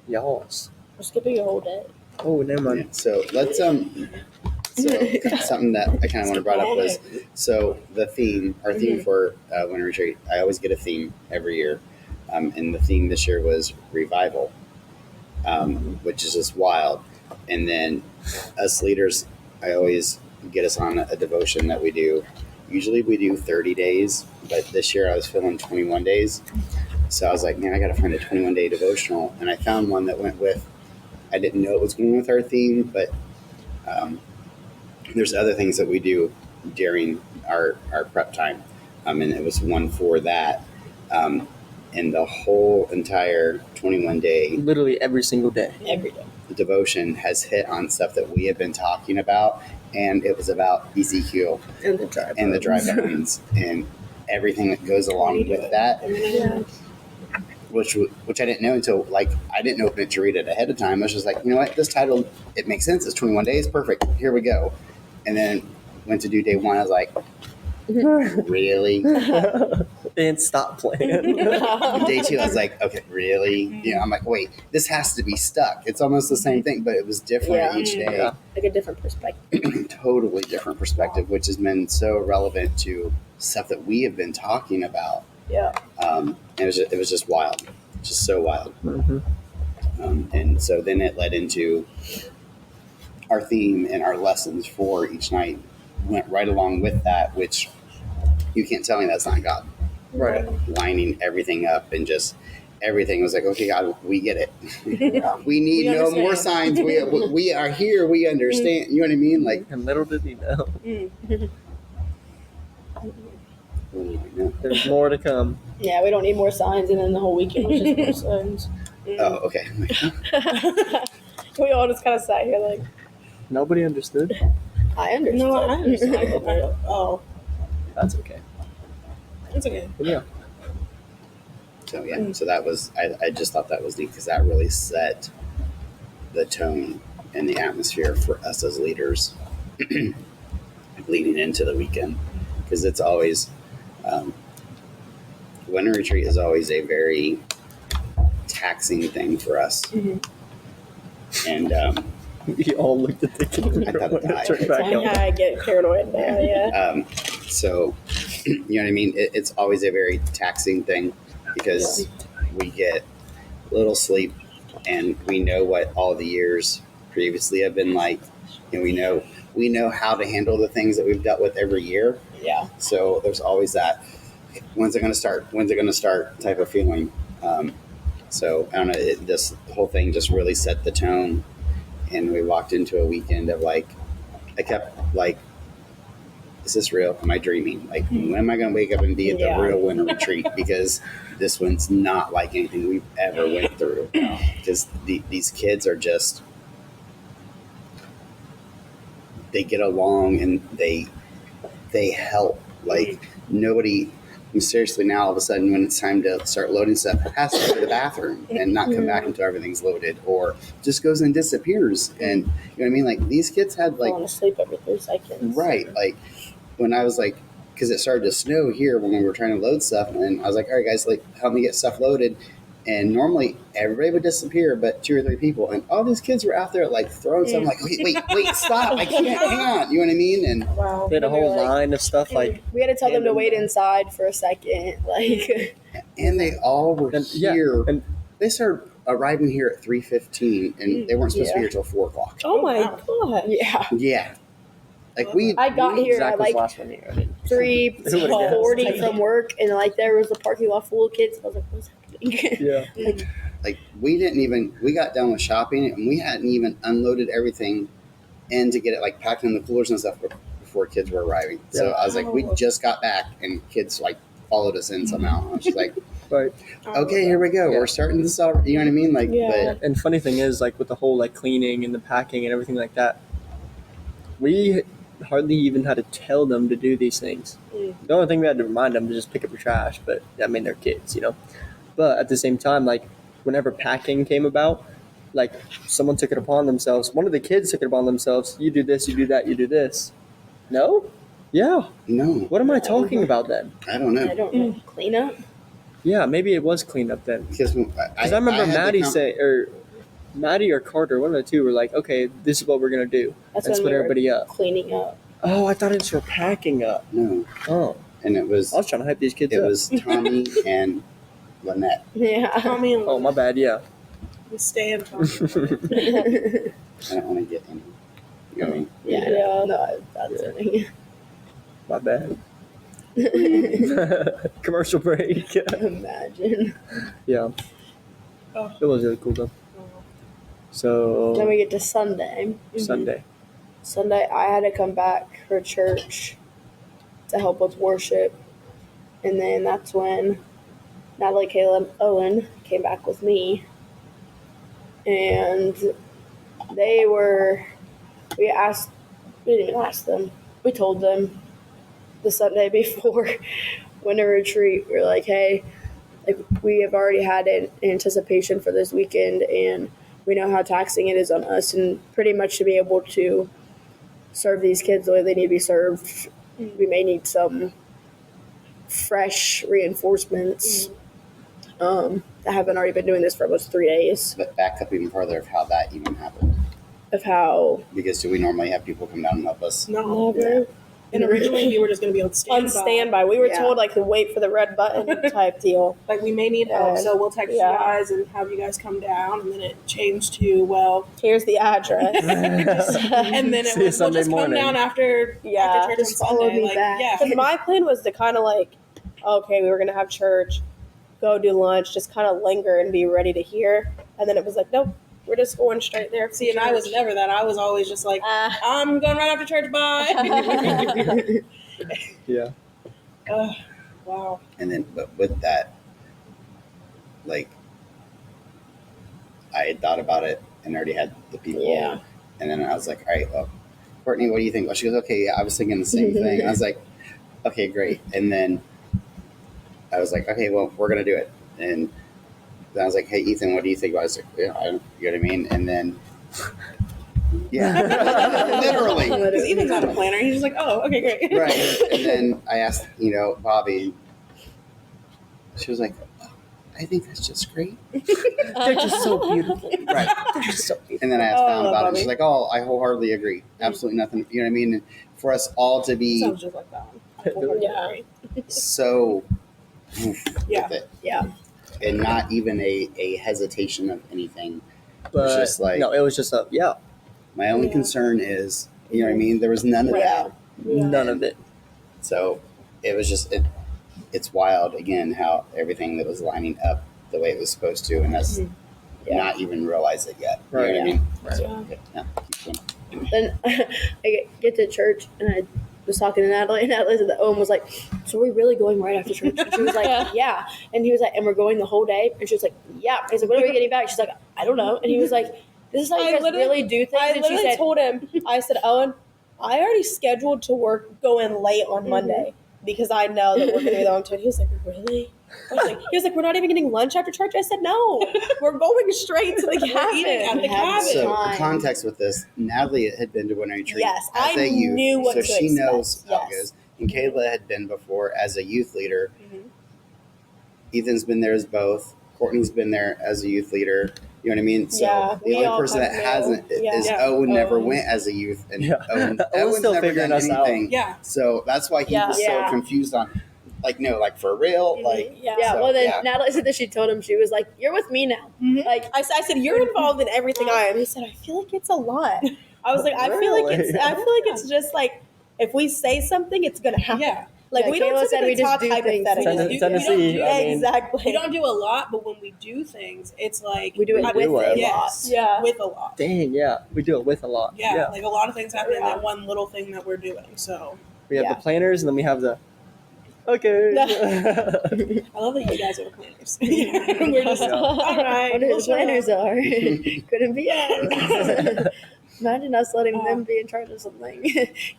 y'all's. we're skipping a whole day. Oh, never mind. Yeah, so let's so something that I kind of want to brought up was so the theme, our theme for winter retreat. I always get a theme every year, and the theme this year was revival, which is just wild. And then us leaders, I always get us on a devotion that we do. Usually we do 30 days, but this year I was feeling 21 days. So I was like, man, I got to find a 21-day devotional, and I found one that went with. I didn't know it was going with our theme, but there's other things that we do during our prep time, and it was one for that. And the whole entire 21-day Literally every single day. Every day. devotion has hit on stuff that we have been talking about, and it was about Ezekiel And the drive. and the dry bones and everything that goes along with that. Which I didn't know until I didn't know to read it ahead of time. I was just like, you know what, this title, it makes sense. It's 21 days, perfect. Here we go. And then went to do day one. I was like, really? And stop playing. Day two, I was like, okay, really? You know, I'm like, wait, this has to be stuck. It's almost the same thing, but it was different Yeah. each day. Yeah. Like a different perspective. Totally different perspective, which has been so relevant to stuff that we have been talking about. Yeah. And it was just wild, just so wild. Mhm. And so then it led into our theme and our lessons for each night went right along with that, which you can't tell me that's not God Right. lining everything up and just everything was like, okay, God, we get it. We need We no more understand. signs. We are here. We understand. You know what I mean? Like, And little did we know, there's more to come. Yeah, we don't need more signs, and then the whole weekend was just more signs. oh, okay. We all just kind of sat here like, Nobody understood. I understand. No, I understand. Oh, That's okay. it's okay. But yeah. So yeah, so that was I just thought that was neat because that really set the tone and the atmosphere for us as leaders leading into the weekend, because it's always winter retreat is always a very taxing thing for us. And We all looked at the camera I thought when I it turned back on. I get paranoid now. Yeah. so you know what I mean, it's always a very taxing thing because we get little sleep and we know what all the years previously have been like, and we know how to handle the things that we've dealt with every year. Yeah. So there's always that when's it going to start type of feeling. So I don't know. This whole thing just really set the tone, and we walked into a weekend of like, I kept like, is this real? Am I dreaming? Like, when am I going to wake up and be at the Yeah. real winter retreat? Because this one's not like anything we've ever went through. Because these kids are just, they get along and they help. Like, nobody, seriously, now all of a sudden when it's time to start loading stuff, has to go to the bathroom and not come back until everything's loaded, or just goes and disappears. And you know what I mean? Like, these kids had like, Falling asleep every 3 seconds. right, like when I was like, because it started to snow here when we were trying to load stuff, and I was like, all right guys, like, help me get stuff loaded. And normally everybody would disappear but 2 or 3 people, and all these kids were out there like throwing stuff. I'm like, wait, stop, I can't, hang on, you know what I mean? And Wow. They had a whole Like- line of stuff like, We had to tell them to And- wait inside for a second. Like, they all were and, yeah, here. and They started arriving here at 3:15, and they weren't supposed to be here till 4:00. Oh my wow. god. yeah. Yeah, like we. I got here Zach at was like the last one here. I didn't- 3:40 from work, and like there was a parking lot full of kids. I was like, what's happening? Yeah. Like we got done with shopping and we hadn't even unloaded everything and to get it like packed in the coolers and stuff before kids were arriving. So Yeah. I was like, we just got back and kids like followed us in somehow. I was just like, Right. okay, here we go. Yeah. We're starting to sell, you know what I mean? Like, Yeah. And funny thing is, like with the whole like cleaning and the packing and everything like that, we hardly even had to tell them to do these things. The only thing we had to remind them to just pick up your trash, but I mean they're kids, you know. But at the same time, like whenever packing came about, like someone took it upon themselves. One of the kids took it upon themselves. You do this, you do that, you do this. No? Yeah. no, What am I talking about then? I don't I know. don't know. Clean up. Yeah, maybe it was cleaned up then. Because Because I remember Maddie or Maddie or Carter, one of the two, were like, "Okay, this is what we're gonna do. That's and when split we were everybody up." cleaning up. Oh, I thought it was for packing up. No, Oh, and it was I was trying to hype these kids it up. was Tommy and Lynette. Yeah. Tommy and Oh, my bad. Yeah. we stay in Tommy. I don't want to get any. You know what I mean? Yeah. No, that's it. My bad. Commercial break. Imagine. Yeah. Oh. It was really cool though. Then So we get to Sunday. Sunday. Sunday, I had to come back for church to help with worship. And then that's when Natalie, Caleb, Owen came back with me. And we didn't even ask them. We told them the Sunday before winter retreat. We were like, hey, like we have already had an anticipation for this weekend, and we know how taxing it is on us, and pretty much to be able to serve these kids the way they need to be served, we may need some fresh reinforcements that haven't already been doing this for almost 3 days. But back up even further of how that even happened. Of how Because do we normally have people come down and help us? No. never And originally we were just going to be on standby. On standby. We were Yeah. told like to wait for the red button type deal. Like we may need help, so we'll text Yeah. you guys and have you guys come down. And then it changed to, well, Here's the address. and then it See you was, we'll Sunday just come morning. down after Yeah, after church just on follow Sunday. me Like, back. yeah. Because my plan was to kind of like, okay, we were gonna have church, go do lunch, just kind of linger and be ready to hear. And then it was like, nope, we're just going straight there. See, and I was never that. I was always just like, Ah. I'm going right after church. Bye. Yeah. Wow. And then, but with that, like, I had thought about it and already had the people. Yeah. And then I was like, all right, well, Courtney, what do you think? Well, she goes, okay, yeah, I was thinking the same thing. And I was like, okay, great. And then I was like, okay, well, we're going to do it. And then I was like, hey, Ethan, what do you think about it? I was like, yeah, you know what I mean? And then, yeah, literally. Because Ethan's not a planner. He's just like, oh, okay, great. Right. And then I asked, Bobby, she was like, oh, I think that's just great. They're just so beautiful. Right. They're just so beautiful. And then I asked Fallon about it. Bobby. She's like, oh, I wholeheartedly agree. Absolutely nothing. You know what I mean? And for us all to be Sounds just like that one. Yeah. so oof Yeah. with it. Yeah. And not even a hesitation of anything. But just like- no, it was just a yeah. My only Yeah. concern is, you know what I mean? There was none of that. None of it. So it was just, it's wild again how everything that was lining up the way it was supposed to, and us not even realize it yet. You know Right. what I mean? Right. So, yeah. Then I get to church and I was talking to Natalie, and Natalie said that Owen was like, "So we're really going right after church?" And she was like, "Yeah." And he was like, "And we're going the whole day?" And she was like, "Yeah." And he's like, "When are we getting back?" She's like, "I don't know." And he was like, "This is how you I guys literally- really do things." I And she literally said, told him, I said, Owen, I already scheduled to go in late on Monday because I know that we're going to be there on time. He was like, really? He was like, we're not even getting lunch after church. I said, no, we're going straight to the eating at cabin. the cabin. So Time. context with this, Natalie had been to Winter Retreat Yes, as I a youth, knew what so to she expect. knows how it Yes. goes. And Kayla had been before as a youth leader. Mhm. Ethan's been there as both. Courtney's been there as a youth leader. You know what I mean? So Yeah, the we only all person that kind of hasn't know. is Yeah. Owen. Never Owen. went as a youth, and Yeah. Owen's Owen's still never figuring done us out. anything. Yeah. So that's why he Yeah. was Yeah. so confused on, like, no, like for real, like. Yeah, So, well then yeah. Natalie said that she told him, she was like, "You're with me now." Mhm. Like, I said, you're involved in everything I am. He said, I feel like it's a lot. I was like, I feel like it's just like, if we say something, it's going to happen. Yeah. Like, Yeah, we don't Kayla said typically we just talk do things. hypothetically. Tennessee, I mean, Exactly. We don't do a lot, but when we do things, it's like we do it We with do a it. yes, Yeah. with a lot. dang, yeah, we do it with a lot. Yeah, like a lot of things happen in Yeah. that one little thing that we're doing. So We have Yeah. the planners, and then we have the. Okay. I love that you guys are the planners. We're just Yeah. all I right. wonder who we'll the show planners up. are. Couldn't be us. Imagine us letting Oh. them be in charge of something.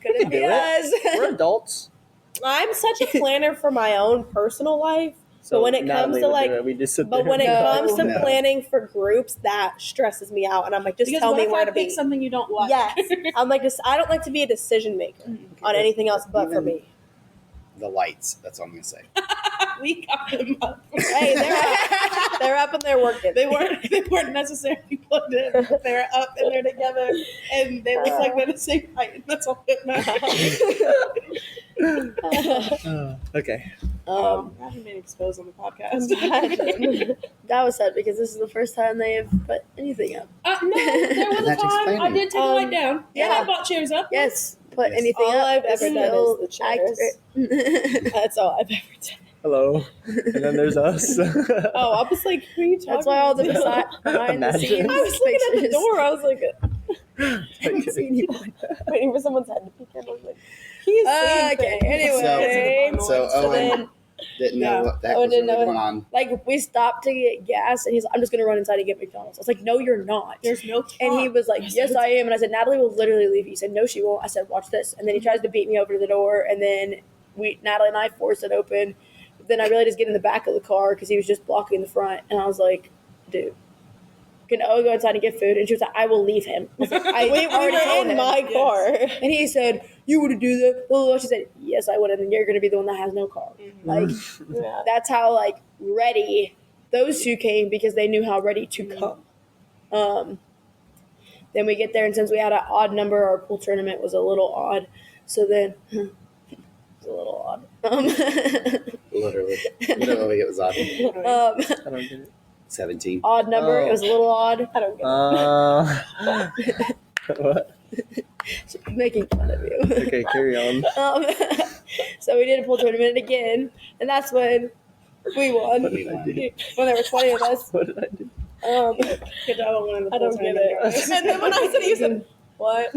Couldn't be do it. us. We're adults. I'm such a planner for my own personal life. So when it comes Natalie to, would do like- it, we just sit But there when it and- comes to No. planning for groups, that stresses me out. And I'm like, just Because tell what me if where I to pick be. something you don't like? Yes. I'm like, I don't like to be a decision maker on anything else but for Even- me. The lights. That's all I'm gonna say. We got them up. Hey, they're up and they're working. They weren't necessarily plugged in. But they're up and they're together, and they look like they're the same height. And that's all that matters. Okay. Um, I haven't been exposed on the podcast. that was sad because this is the first time they have put anything up. No, there was a That's time I explaining. did take a light down. Yeah, yeah. I bought chairs up. Yes, put Yes. anything All up. I've It's ever done still is the chairs. accurate. That's all I've ever done. Hello. And then there's us. Oh, I was like, who are you talking That's why all the to? behind the Imagine. scenes I was looking at the pictures. door. I was like, I didn't see anyone. waiting for someone's head to peek in. I was like, he's seeing Okay, things. anyway. So So Owen then, didn't know Yeah. what the heck Owen was didn't really know going on. like, we stopped to get gas, and he's like, "I'm just gonna run inside and get McDonald's." I was like, "No, you're not." There's no. And he was like, "Yes, I am." And I said, "Natalie will literally leave you." He said, "No, she won't." I said, "Watch this." And then he tries to beat me over to the door, and then Natalie and I forced it open. Then I really just get in the back of the car because he was just blocking the front, and I was like, "Dude, can Owen go inside and get food?" And she was like, "I will leave him." I was like, I we already told were in him. my Yes. car. And he said, "You would do that?" Blah, blah, blah. She said, "Yes, I would." And then you're going to be the one that has no car. Like, Yeah. that's how like ready those two came because they knew how ready to come. Then we get there, and since we had an odd number, our pool tournament was a little odd. So then, it was a little odd. Literally, it was odd. I don't get it. 17. Odd number. It was a little odd. I don't get it. What? Making fun of you. Okay, carry on. So we did a pool tournament again, and that's when we won. What did I do? When there were 20 of us. What did I do? Good job on winning the I don't full get tournament, it. guys. And then when I said, you said, what?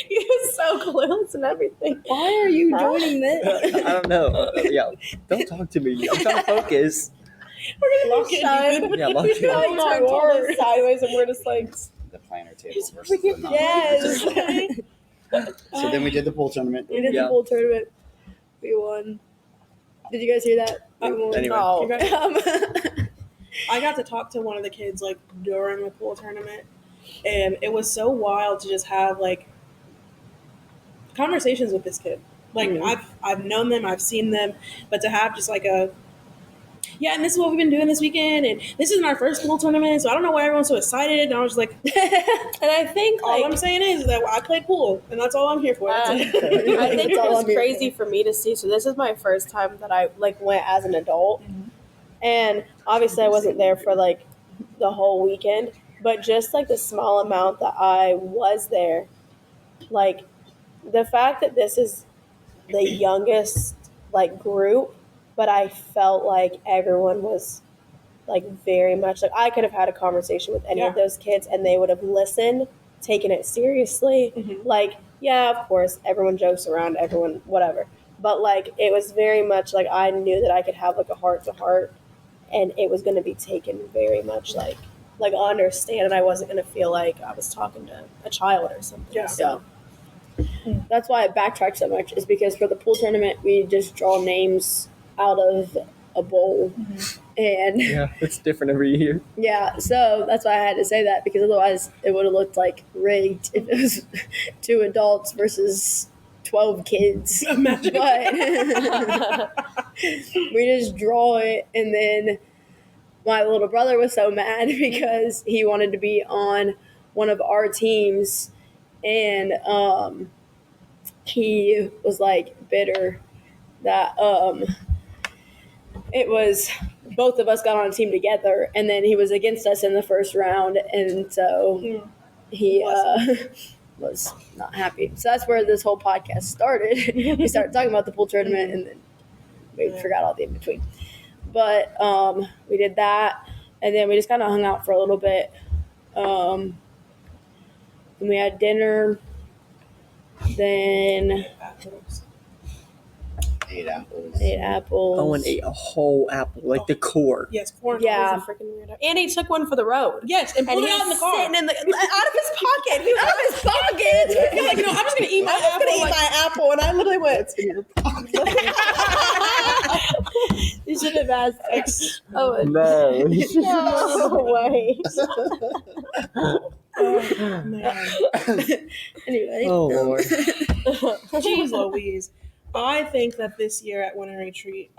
He was so clueless and everything. Why are you joining this? I don't know. Yeah, don't talk to me. I'm trying to focus. We're gonna Lock be it, shunned. Ethan. Yeah, lock He's it. probably Oh my turned all word. this sideways, and we're just like, The planner table versus the non. yes. So then we did the pool tournament. We did Yeah. the pool tournament. We won. Did you guys hear that? We won. Anyway. Oh. I got to talk to one of the kids like during the pool tournament, and it was so wild to just have like conversations with this kid. Like I've known them, I've seen them, but to have just like a yeah, and this is what we've been doing this weekend, and this isn't our first pool tournament, so I don't know why everyone's so excited. And I was like, And I think, all like, I'm saying is that I played pool, and that's all I'm here for. That's it. I think That's it all was I'm here crazy for me to see. So this is my first time that I like went as an adult, and obviously I wasn't there for like the whole weekend, but just like the small amount that I was there, like the fact that this is the youngest like group but I felt like everyone was like very much like I could have had a conversation with any of those kids and they would have listened, taken it seriously. Like, yeah, of course, everyone jokes around, everyone, whatever. But like, it was very much like I knew that I could have like a heart to heart and it was going to be taken very much like understand, and I wasn't going to feel like I was talking to a child or something. Yeah. So That's why I backtrack so much, is because for the pool tournament, we just draw names out of a bowl. And Yeah, it's different every year. yeah, so that's why I had to say that, because otherwise it would have looked like rigged if it was 2 adults versus 12 kids. Imagine. But we just draw it, and then my little brother was so mad because he wanted to be on one of our teams, and he was like bitter that it was both of us got on a team together, and then he was against us in the first round, and so he was not happy. So that's where this whole podcast started. We started talking about the pool tournament, and then we forgot all the in between. But we did that, and then we just kind of hung out for a little bit. And we had dinner. Then Ate apples. ate apples. Owen ate a whole apple, like the core. Yes, 4 Yeah. He's a freaking weirdo. And he took one for the road. Yes, and And pulled he it out in was the car. sitting in the, out of his pocket. He was Out of his pocket. He's like, I'm just gonna eat my I'm just apple. gonna eat like, my apple, and I literally went. You should have asked. Oh, No. No way. man. anyway. Oh Lord. Jeez Louise. I think that this year at Winter Retreat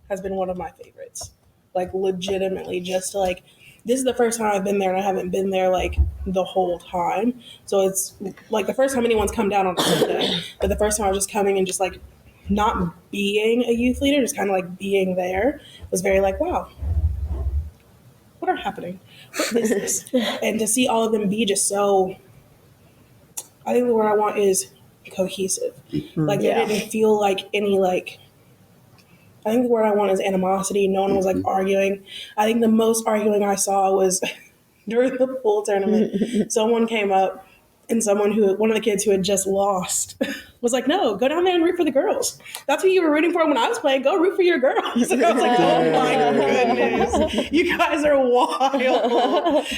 has been one of my favorites. Like, legitimately, just to, like, this is the first time I've been there, and I haven't been there, like, the whole time. So it's, like, the first time anyone's come down on a Sunday, but the first time I was just coming and just, like, not being a youth leader, just kind of, like, being there was very, like, wow, what are happening? What is this? And to see all of them be just so, I think the word I want is cohesive. Like, Yeah. it didn't feel like any, like, I think the word I want is animosity. No one was like arguing. I think the most arguing I saw was during the pool tournament. Someone came up and one of the kids who had just lost was like, no, go down there and root for the girls. That's who you were rooting for when I was playing. Go root for your girls. And I was like, oh my goodness, you guys are wild. And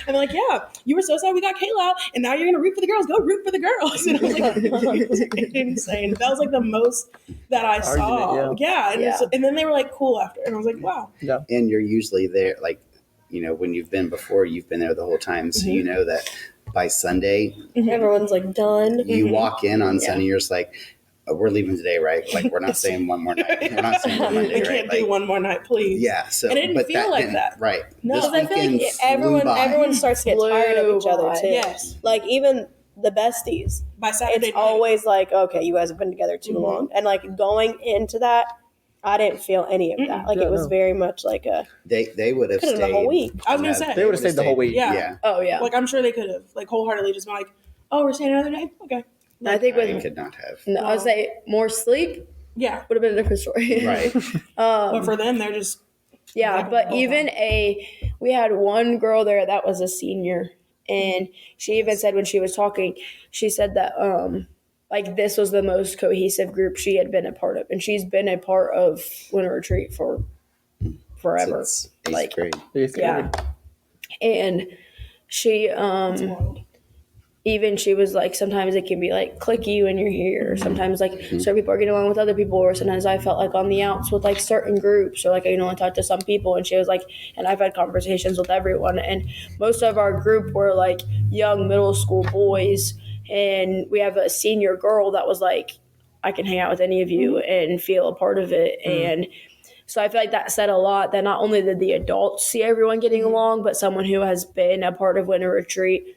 they're like, yeah, you were so sad we got Kayla out, and now you're going to root for the girls. Go root for the girls. And I was like, insane. That was like the most that I saw. Argument, Yeah. And, Yeah. and then they were like cool after. And I was like, wow. And you're usually there, like, you know, when you've been before, you've been there the whole time. So you know that by Sunday, Everyone's like done. you walk in on Yeah. Sunday, you're just like, we're leaving today, right? Like, we're not staying one more night. We're not staying on We Monday, right? can't do Like, one more night, please. yeah. So, And it didn't but feel like didn't- that. Right. No. This Because I feel weekend like flew by. everyone starts to get tired of each other Flew too. Yes. Like even the besties. By Saturday It's night. always like, okay, you guys have been together too long. And like going into that, I didn't feel any of that. Like Yeah, it was no. very much like a They would have could have stayed the whole week. I was going to say. They would have stayed the whole week. Yeah. Yeah. Oh, yeah. Like, I'm sure they could have, like, wholeheartedly just been like, oh, we're staying another day? Okay. I think I with, could not have. no, I would say more sleep Yeah. would have been a different story. Right. But for them, they're just, Yeah, Yeah, but the whole even we had one girl there that was a senior, and she even said when she was talking, she said that like this was the most cohesive group she had been a part of, and she's been a part of Winter Retreat for forever. Since eighth Like, grade. yeah, and she wild. even she was like, sometimes it can be like clicky when you're here, or sometimes like certain people are getting along with other people, or sometimes I felt like on the outs with like certain groups, or like I can only talk to some people. And she was like, and I've had conversations with everyone, and most of our group were like young middle school boys, and we have a senior girl that was like, I can hang out with any of you and feel a part of it. And so I feel like that said a lot, that not only did the adults see everyone getting along, but someone who has been a part of Winter Retreat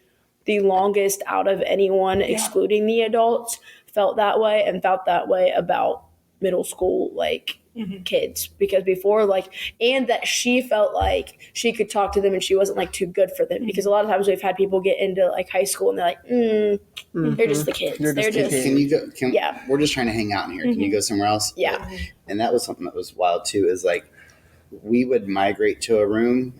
the longest out of anyone, excluding the adults, felt that way, and felt that way about middle school, like kids, because before, like, and that she felt like she could talk to them and she wasn't like too good for them, because a lot of times we've had people get into like high school and they're like, they're just the kids. They're just the kids. Can you go? Yeah. We're just trying to hang out in here. Can you go somewhere else? Yeah. And that was something that was wild too. Is like we would migrate to a room,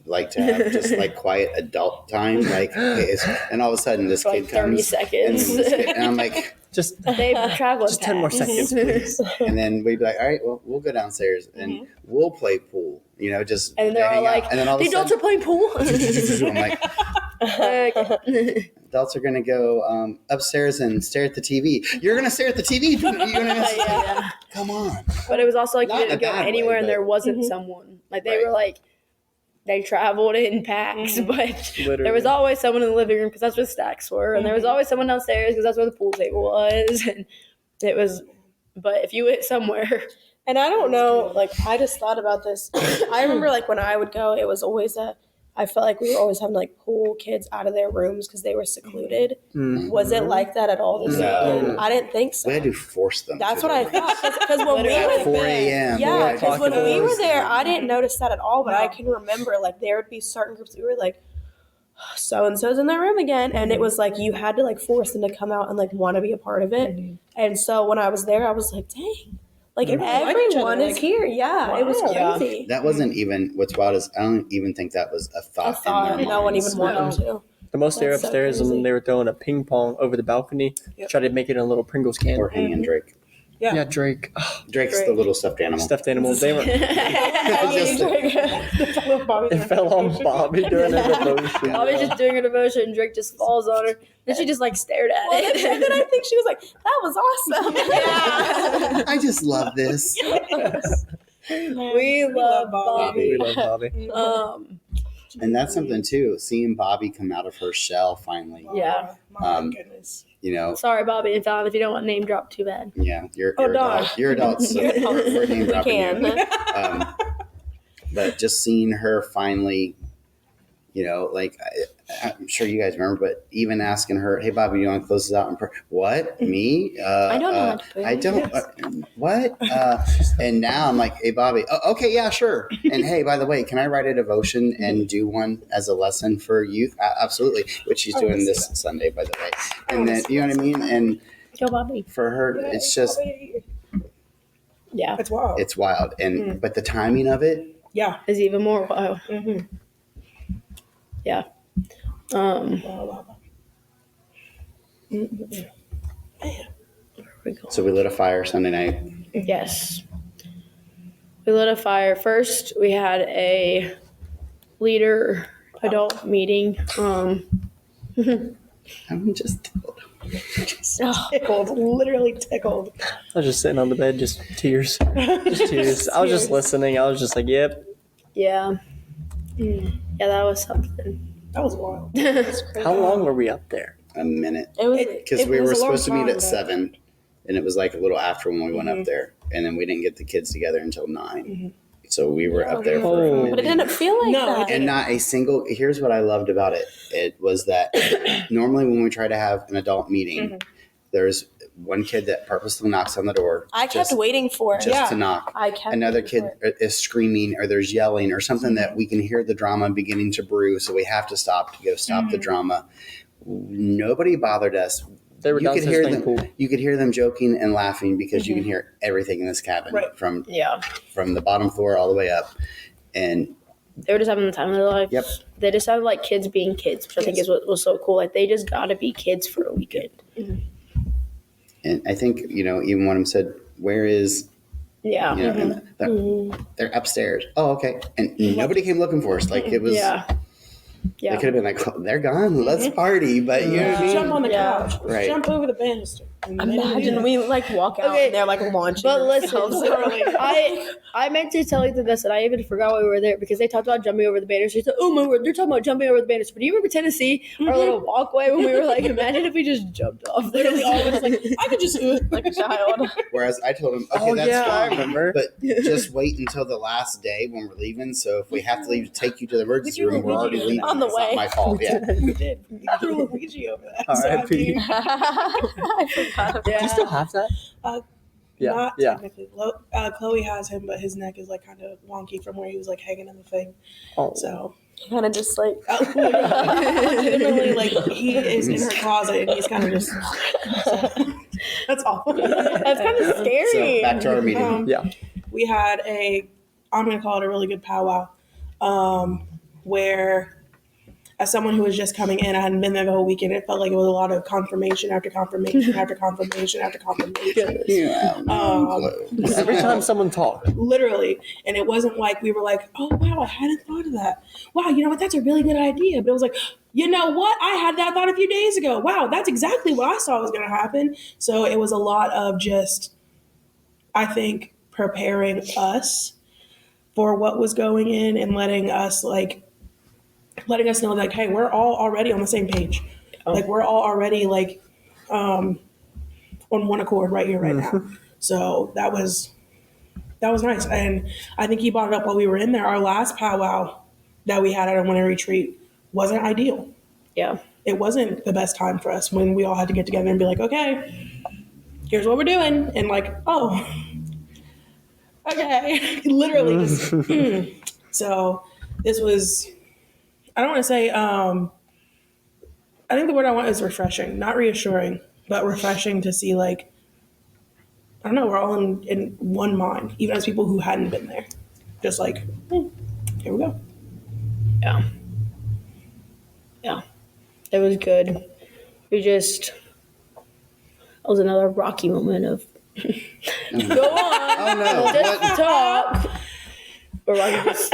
like to have just like quiet adult time, like okay, and all of a sudden this For kid like 30 comes, seconds. and I'm like, Just They travel just 10 more seconds, please. and then we'd be like, all right, well, we'll go downstairs and we'll play pool, just And they're to all hang out. like, and then all the of a adults are sudden, playing pool. I'm like, adults are gonna go upstairs and stare at the TV. You're gonna stare at the TV. You're gonna Yeah. come on. But it was also like Not you in a didn't go bad way, anywhere and but- there wasn't someone. Like they Right. were like, they traveled in packs, but there was Literally. always someone in the living room because that's where the stacks were, and there was always someone downstairs because that's where the pool table was, and it was. But if you went somewhere, And I don't know, like, I just thought about this. I remember, like, when I would go, it was always I felt like we were always having, like, pull kids out of their rooms because they were secluded. Was it like that at all this No. weekend? I didn't think so. We had to force them. That's to what I their rooms. thought. Because when we Literally. were 4 a.m. Yeah, 4 because when o'clock we in the were there, morning. I didn't notice that at all, but No. I can remember, like, there would be certain groups that we were like, so-and-so's in their room again. And it was like, you had to, like, force them to come out and, like, want to be a part of it. And so when I was there, I was like, dang. Like, They really like each everyone other, is like, here. Yeah, it was wow. crazy. That wasn't even what's wild is I don't even think that was a thought. I thought in their no one minds. even wanted to. The most they were That's so upstairs crazy. and they were throwing a ping pong over the balcony. Yep. Try to make it in a little Pringles can. Or hanging Drake. Yeah. Yeah, Drake. Oh, Drake's Drake. the little stuffed animal. stuffed animals. They were. It It fell on Bobby during her devotion. Bobby just doing her devotion, and Drake just falls on her. Then she just like stared at Well, it. then I think she was like, that was awesome. Yeah. I just love this. We love We Bobby. love Bobby. And that's something too. Seeing Bobby come out of her shell finally. Yeah. My goodness. Sorry, Bobby and Fallon, if you don't want name drop, too bad. Yeah, you're Oh, darn. adults. You're adults. So You're adults. we're name We dropping you. can. But just seeing her finally, like I'm sure you guys remember, but even asking her, "Hey, Bobby, you want to close this out?" And what? Me? I don't know how to pray. I don't. What? And now I'm like, "Hey, Bobby. Oh, okay, yeah, sure. And hey, by the way, can I write a devotion and do one as a lesson for youth? Absolutely. Which she's doing this Sunday, by the way. And then you know what I mean. And Go, Bobby. for her, it's just Yeah. It's wild. it's wild. And but the timing of it. Yeah. Is even more wow. Yeah. Where we go? So we lit a fire Sunday night. Yes. We lit a fire. First, we had a leader adult meeting. I'm just tickled. Tickled. Literally tickled. I was just sitting on the bed, just tears. Just tears. I was just listening. I was just like, yep. Yeah. Yeah, that was something. That was wild. How long were we up there? A minute. It was Because it we was were a long supposed to meet time, at but- 7, and it was like a little after when we went up there, and then we didn't get the kids together until 9. So we were up there for a Oh. But it didn't feel like No, that. and not a single. Here's what I loved about it. It was that normally when we try to have an adult meeting, there's one kid that purposely knocks on the door. I kept waiting for it. just to knock. I kept Another waiting kid for it. is screaming or there's yelling or something that we can hear the drama beginning to brew, so we have to stop to go stop the drama. Nobody bothered us. They were You could downstairs hear playing them. pool. You could hear them joking and laughing because you can hear everything in this cabin Right. from Yeah. the bottom floor all the way up. And They were just having the time of their life. Yep. They just sounded like kids being kids, which I think is what was so cool. Like, they just got to be kids for a weekend. I think even one of them said, "Where is?" Yeah. And they're upstairs. Oh, okay. And nobody came looking for us. Like it was. Yeah. They Yeah. could have been like, oh, "They're gone. Let's party." But you know what I mean? Jump on the Yeah. couch. Right. Jump over the banister. Imagine we like walk out Okay. and they're like launching. But listen, themselves. I meant to tell you this, and I even forgot why we were there because they talked about jumping over the banister. She said, "Oh my word, they're talking about jumping over the banister." But do you remember Tennessee, our little walkway when we were like, imagine if we just jumped off Literally, all this. of us like, I could just do it like a child. Whereas I told him, "Okay, Oh, that's yeah, I fine, remember. but just wait until the last day when we're leaving. So if we have to leave, take you to the emergency room, we're already leaving. On the It's way. not my fault. Yeah, We did. We threw Luigi over that. So, I R.I.P. mean, I forgot about Yeah. Do you still have that? Yeah. Not Yeah. technically. Chloe has him, but his neck is like kind of wonky from where he was like hanging in the thing. Oh. So Kind of just like. legitimately, like he is in her closet and he's kind of just. That's awful. That's kind of scary. So back to our meeting. Yeah. We had I'm going to call it a really good powwow, where as someone who was just coming in, I hadn't been there the whole weekend. It felt like it was a lot of confirmation after confirmation after confirmation after confirmation. Yeah. Every time someone talked. Literally. And it wasn't like we were like, oh, wow, I hadn't thought of that. Wow, you know what? That's a really good idea. But it was like, you know what? I had that thought a few days ago. Wow, that's exactly what I saw was going to happen. So it was a lot of just, I think, preparing us for what was going in and letting us know like, hey, we're all already on the same page. Like we're all already like on one accord right here, right now. So that was nice. And I think he brought it up while we were in there. Our last powwow that we had at our winter retreat wasn't ideal. Yeah. It wasn't the best time for us when we all had to get together and be like, okay, here's what we're doing. And like, oh, okay. Literally just, So this was, I don't want to say, I think the word I want is refreshing, not reassuring, but refreshing to see like, I don't know, we're all in one mind, even as people who hadn't been there. Just like, here we go. Yeah. Yeah. It was good. It was another rocky moment of go on. Oh no! Just What? talk. But Rocky just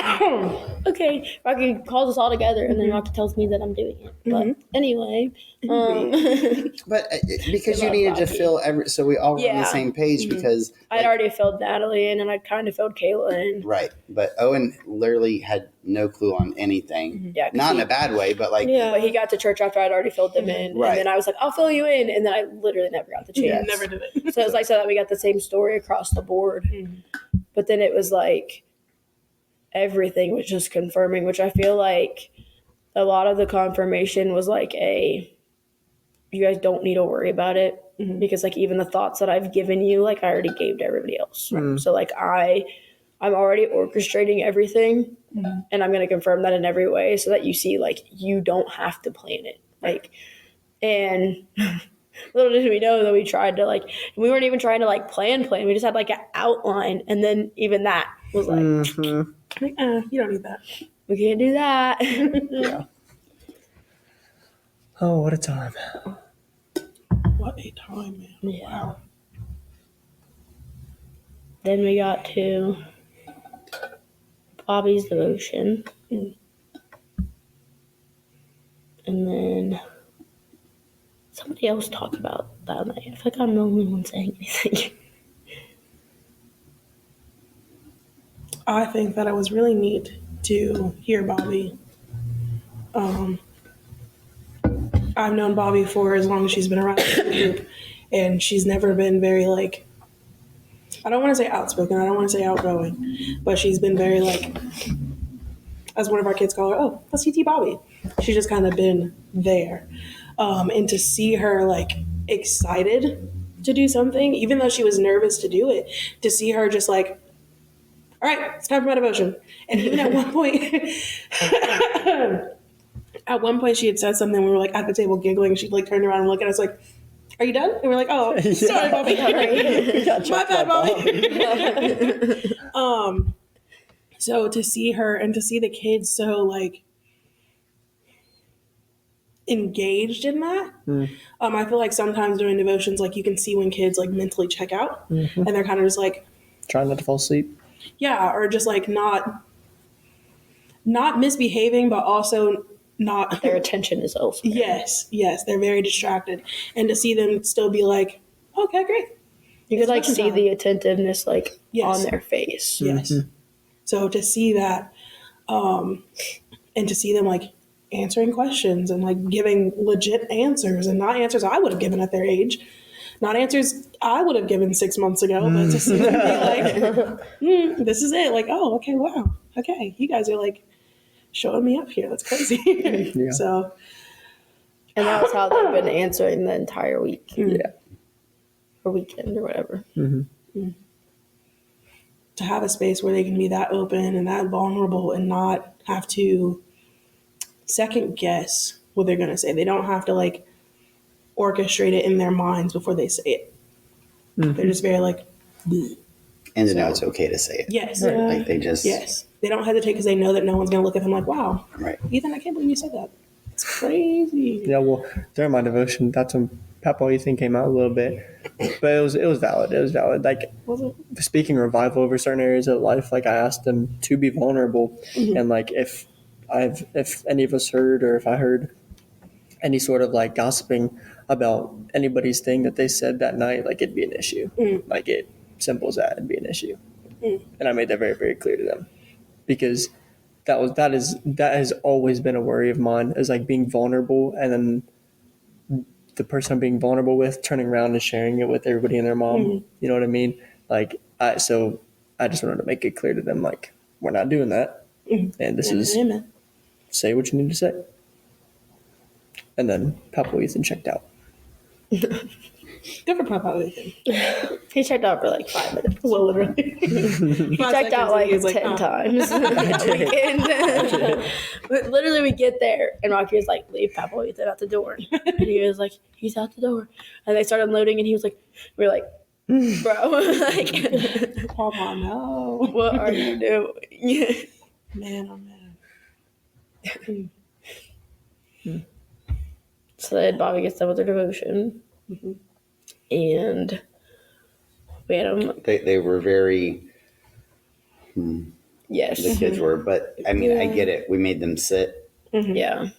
okay. Rocky calls us all together, and then Rocky tells me that I'm doing it. But anyway, But because you needed to fill so we all were on the Yeah. same page because I'd already filled Natalie in, and I kind of filled Kayla in. right. But Owen literally had no clue on anything. Yeah, 'cause Not in he- a bad way, but like But he got to church after I'd already filled them in, Right. and then I was like, "I'll fill you in," and then I literally never got the chance. Never did it. So it was like so that we got the same story across the board, but then it was like everything was just confirming, which I feel like a lot of the confirmation was like you guys don't need to worry about it because like even the thoughts that I've given you, like I already gave to everybody else. So like I'm already orchestrating everything, and I'm going to confirm that in every way so that you see like you don't have to plan it. Like, and little did we know that we tried to like, we weren't even trying to like plan. We just had like an outline, and then even that was like, Like, you don't need that. we can't do that. Yeah. Oh, what a time. What a time, man. Yeah. Wow. Then we got to Bobby's devotion. And then somebody else talked about that night. I feel like I'm the only one saying anything. I think that it was really neat to hear Bobby. I've known Bobby for as long as she's been around the group, and she's never been very like, I don't want to say outspoken, I don't want to say outgoing, but she's been very like, as one of our kids call her, oh, that's CT Bobby. She's just kind of been there. And to see her like excited to do something, even though she was nervous to do it, to see her just like, all right, it's time for my devotion. And even at one point, she had said something. We were like at the table giggling. She like turned around and looked at us like, "Are you done?" And we're like, "Oh, sorry, Bobby. My bad, Bobby." So to see her and to see the kids so like engaged in that, I feel like sometimes during devotions, like you can see when kids like mentally check out, and they're kind of just like, Trying not to fall asleep. yeah, or just like not misbehaving, but also not Their attention is elsewhere. Yes, they're very distracted, and to see them still be like, okay, great. You could like Devotion see time. the attentiveness like Yes. on their face. Yes. So to see that, and to see them like answering questions and like giving legit answers and not answers I would have given at their age, not answers I would have given 6 months ago, but to see them be like, this is it. Like, oh, okay, wow. Okay. You guys are like showing me up here. That's crazy. Yeah. So, And that was how they've been answering the entire week. Yeah. Or weekend or whatever. to have a space where they can be that open and that vulnerable and not have to second guess what they're going to say. They don't have to like orchestrate it in their minds before they say it. They're just very like, "Bleh." And to know it's okay to say it. Yes. Like they just, Yes. They don't hesitate because they know that no one's going to look at them like, wow, right. Ethan, I can't believe you said that. It's crazy. Yeah, well, during my devotion, that's when Papa Ethan came out a little bit, but it was valid. It was valid. Like Was it? speaking revival over certain areas of life, like I asked them to be vulnerable, and like if any of us heard or if I heard any sort of like gossiping about anybody's thing that they said that night, like it'd be an issue. Like it simple as that, it'd be an issue, and I made that very very clear to them because that has always been a worry of mine is like being vulnerable and then the person I'm being vulnerable with turning around and sharing it with everybody and their mom. You know what I mean? Like I just wanted to make it clear to them like we're not doing that, and this is Amen. say what you need to say. And then Papa Ethan checked out. Good for Papa Ethan. He checked out for like 5 minutes. Well, literally. He checked out like 10 times. But literally, we get there, and Rocky was like, leave Papa Ethan at the door. And he was like, he's out the door. And they started loading, and he was like, we were like, bro, like, Papa, no. what are you doing? Man, oh man. So then Bobby gets done with their devotion. And we had them. They were very, Yes. the kids were, but I mean, I get it. We made them sit Yeah.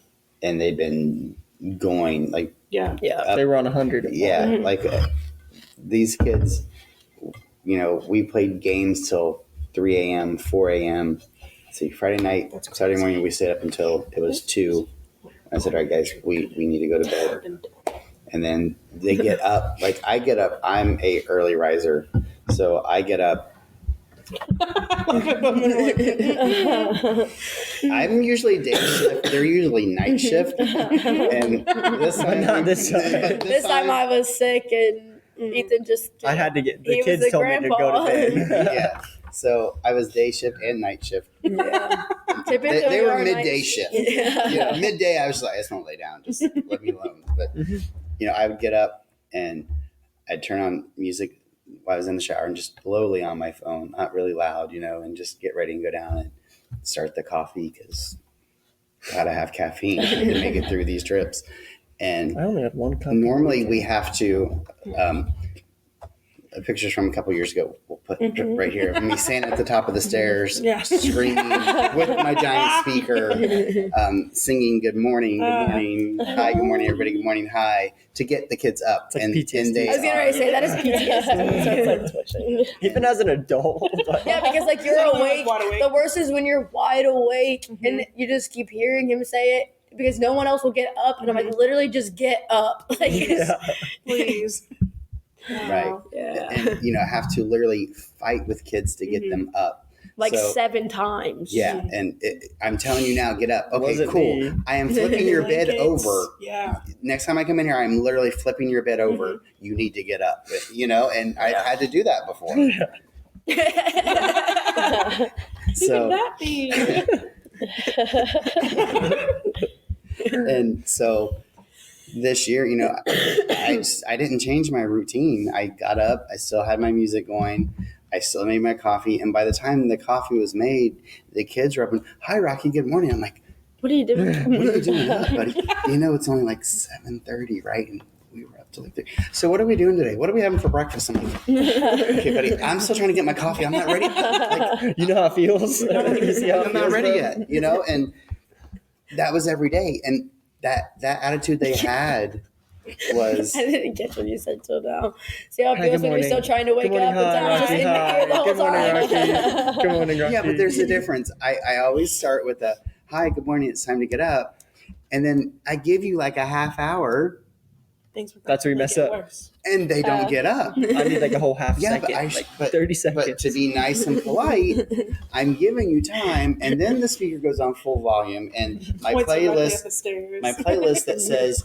and they've been going like, Yeah. Yeah. They were on 100. yeah, like these kids, you know, we played games till 3 a.m., 4 a.m. See, Friday night, Saturday morning, we stayed up until it was 2. I said, all right, guys, we need to go to bed. And then they get up. Like, I get up. I'm a early riser. So I get up. I'm usually day shift. They're usually night shift. And this time, Not this time. This time I was sick, and Ethan just. I had to get the He was kids the told me to go to bed. yeah. So I was day shift and night shift. Yeah. They were midday shift. shift. Yeah. You know, midday, I was like, I just want to lay down. Just let me alone. But, you know, I would get up and I'd turn on music while I was in the shower and just slowly on my phone, not really loud, you know, and just get ready and go down and start the coffee because gotta have caffeine to make it through these trips. And I only had one cup. normally we have to, pictures from a couple years ago, we'll put right here. Me standing at the top of the stairs, Yeah. screaming with my giant speaker, singing "Good morning, good morning, hi, good morning, everybody, good morning, hi," to get the kids up. It's like PTSD. and they I was getting ready to say that is PTSD. Even as an adult. Yeah, because like you're So awake. wide awake. The worst is when you're wide awake and you just keep hearing him say it because no one else will get up, and I'm like, literally, just get up. Like, Yeah. Please. right, yeah, and you know, have to literally fight with kids to get them up. like So- 7 times. Yeah, and I'm telling you now, get up. Okay, Wasn't cool. me. I am flipping your bed Blankets. over. Yeah. Next time I come in here, I'm literally flipping your bed over. You need to get up. You know, and I've had to do that before. So that be? and so this year, you know, I didn't change my routine. I got up. I still had my music going. I still made my coffee. And by the time the coffee was made, the kids were up and, "Hi, Rocky. Good morning." I'm like, What are you doing? "What are you doing up, buddy? You know, it's only like 7:30, right?" And we were up till like 3. So what are we doing today? What are we having for breakfast? I'm like, "Okay, buddy. I'm still trying to get my coffee. I'm not ready. Like, You know how it feels? You see how it I'm not feels, ready bro? yet." You know, and that was every day. And that attitude they had was I didn't catch what you said till now. See how it Hi, feels good when you're still morning. trying to wake Good morning, up and hi, Tom's just Rocky, in here the hi. whole Good morning, time. Rocky. Good morning, Rocky. yeah, but there's a difference. I always start with a "Hi, good morning. It's time to get up," and then I give you like a half hour, Things with That's where you make mess it up. worse. and they don't get up. I need like a whole half Yeah, second, but like 30 seconds. But to be nice and polite, I'm giving you time, and then the speaker goes on full volume, and my Points directly playlist up the stairs. that says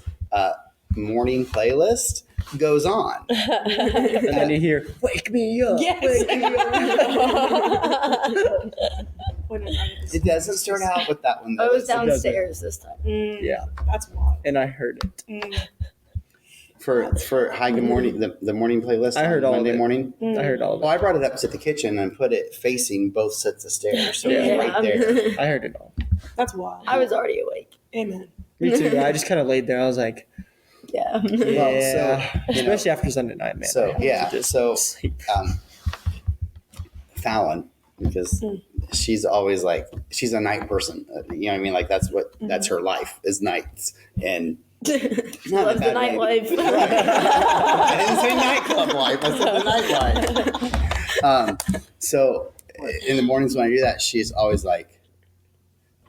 morning playlist, goes on. And then you hear, "Wake me up." Yes. Wake me up. It doesn't start out with that one I though. was downstairs this time. Yeah, That's wild. and I heard it. For Hi Good Morning, the morning playlist. I heard on all of Monday it. morning. I heard all of Well, it. I brought it up to the kitchen and put it facing both sets of stairs, so it Yeah. was right there. I heard it all. That's wild. I was already awake. Amen. Me too. I just kind of laid there. I was like, Yeah. yeah. so, you know, Especially after Sunday night, man. So, I had to yeah, just so- sleep. Fallon, because she's always like, she's a night person. You know what I mean? Like that's her life is nights. And not in a Loves the bad way. nightlife. Right. I didn't say nightclub life. I said the nightlife. So in the mornings when I do that, she's always like,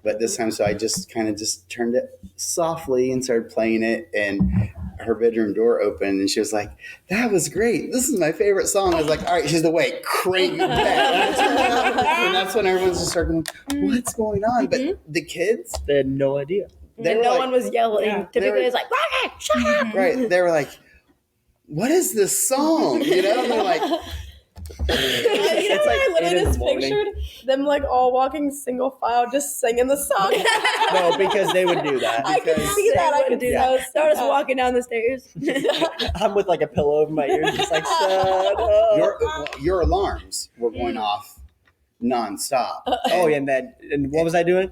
but this time, so I just kind of just turned it softly and started playing it, and her bedroom door opened, and she was like, "That was great. This is my favorite song." I was like, "All right, she's awake. Crank it back." And I turned it up, and that's when everyone's just starting, "What's going on?" But the kids, They had no idea. they And were no like, one was yelling. Yeah. Typically, They were- it's like, "Rocket, shut up!" right? They were like, "What is this song?" You know, and they're like, You know It's what like I 8 in literally the just morning. pictured? Them like all walking single file, just singing the song. No, because they would do that. I can Because see that. I can do see that. that. Start us walking down the stairs. I'm with like a pillow over my ears, just like, shut up. your alarms were going off nonstop. Oh, yeah, and what was I doing?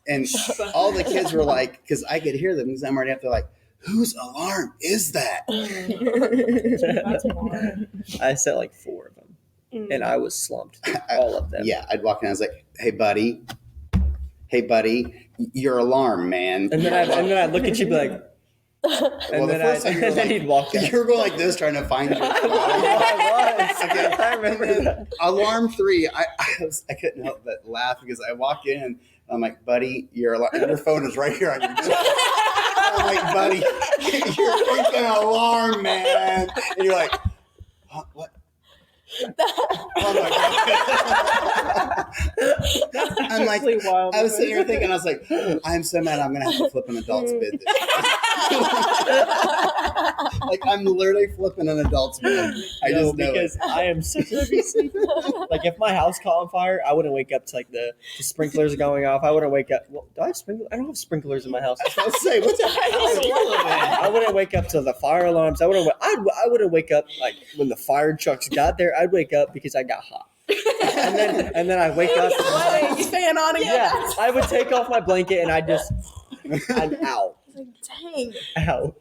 And all the kids were like, because I could hear them because I'm already up there like, whose alarm is that? That's wild. I set like 4 of them, and I was slumped through all of them. Yeah, I'd walk in, I was like, hey buddy, your alarm, man. And then I'd look at you, and be like, Well, the then first time you were and then like- he'd walk out. You were going like this trying to find your phone. I was. Okay. I remember And then that. alarm 3, I couldn't help but laugh because I walk in, I'm like, buddy, your phone is right here on your desk. I'm like, buddy, your freaking alarm, man. And you're like, huh, what? Oh my god! I'm like, Actually wild. I was sitting here thinking, I was like, I'm so mad, I'm gonna have to flip an adult's bid this year. Like, I'm literally flipping an adult's bid. I No, just know it. because I am such a heavy sleeper. Like if my house caught on fire, I wouldn't wake up to like the sprinklers going off. I wouldn't wake up. Well, do I have sprinklers? I don't have sprinklers in my house. I was say, what the heck is you living? I wouldn't wake up to the fire alarms. I wouldn't wake up like when the fire trucks got there. I'd wake up because I got hot, and then I wake up. Sweating, fan on again. Yeah, I would take off my blanket and I'm out, Like, dang. out.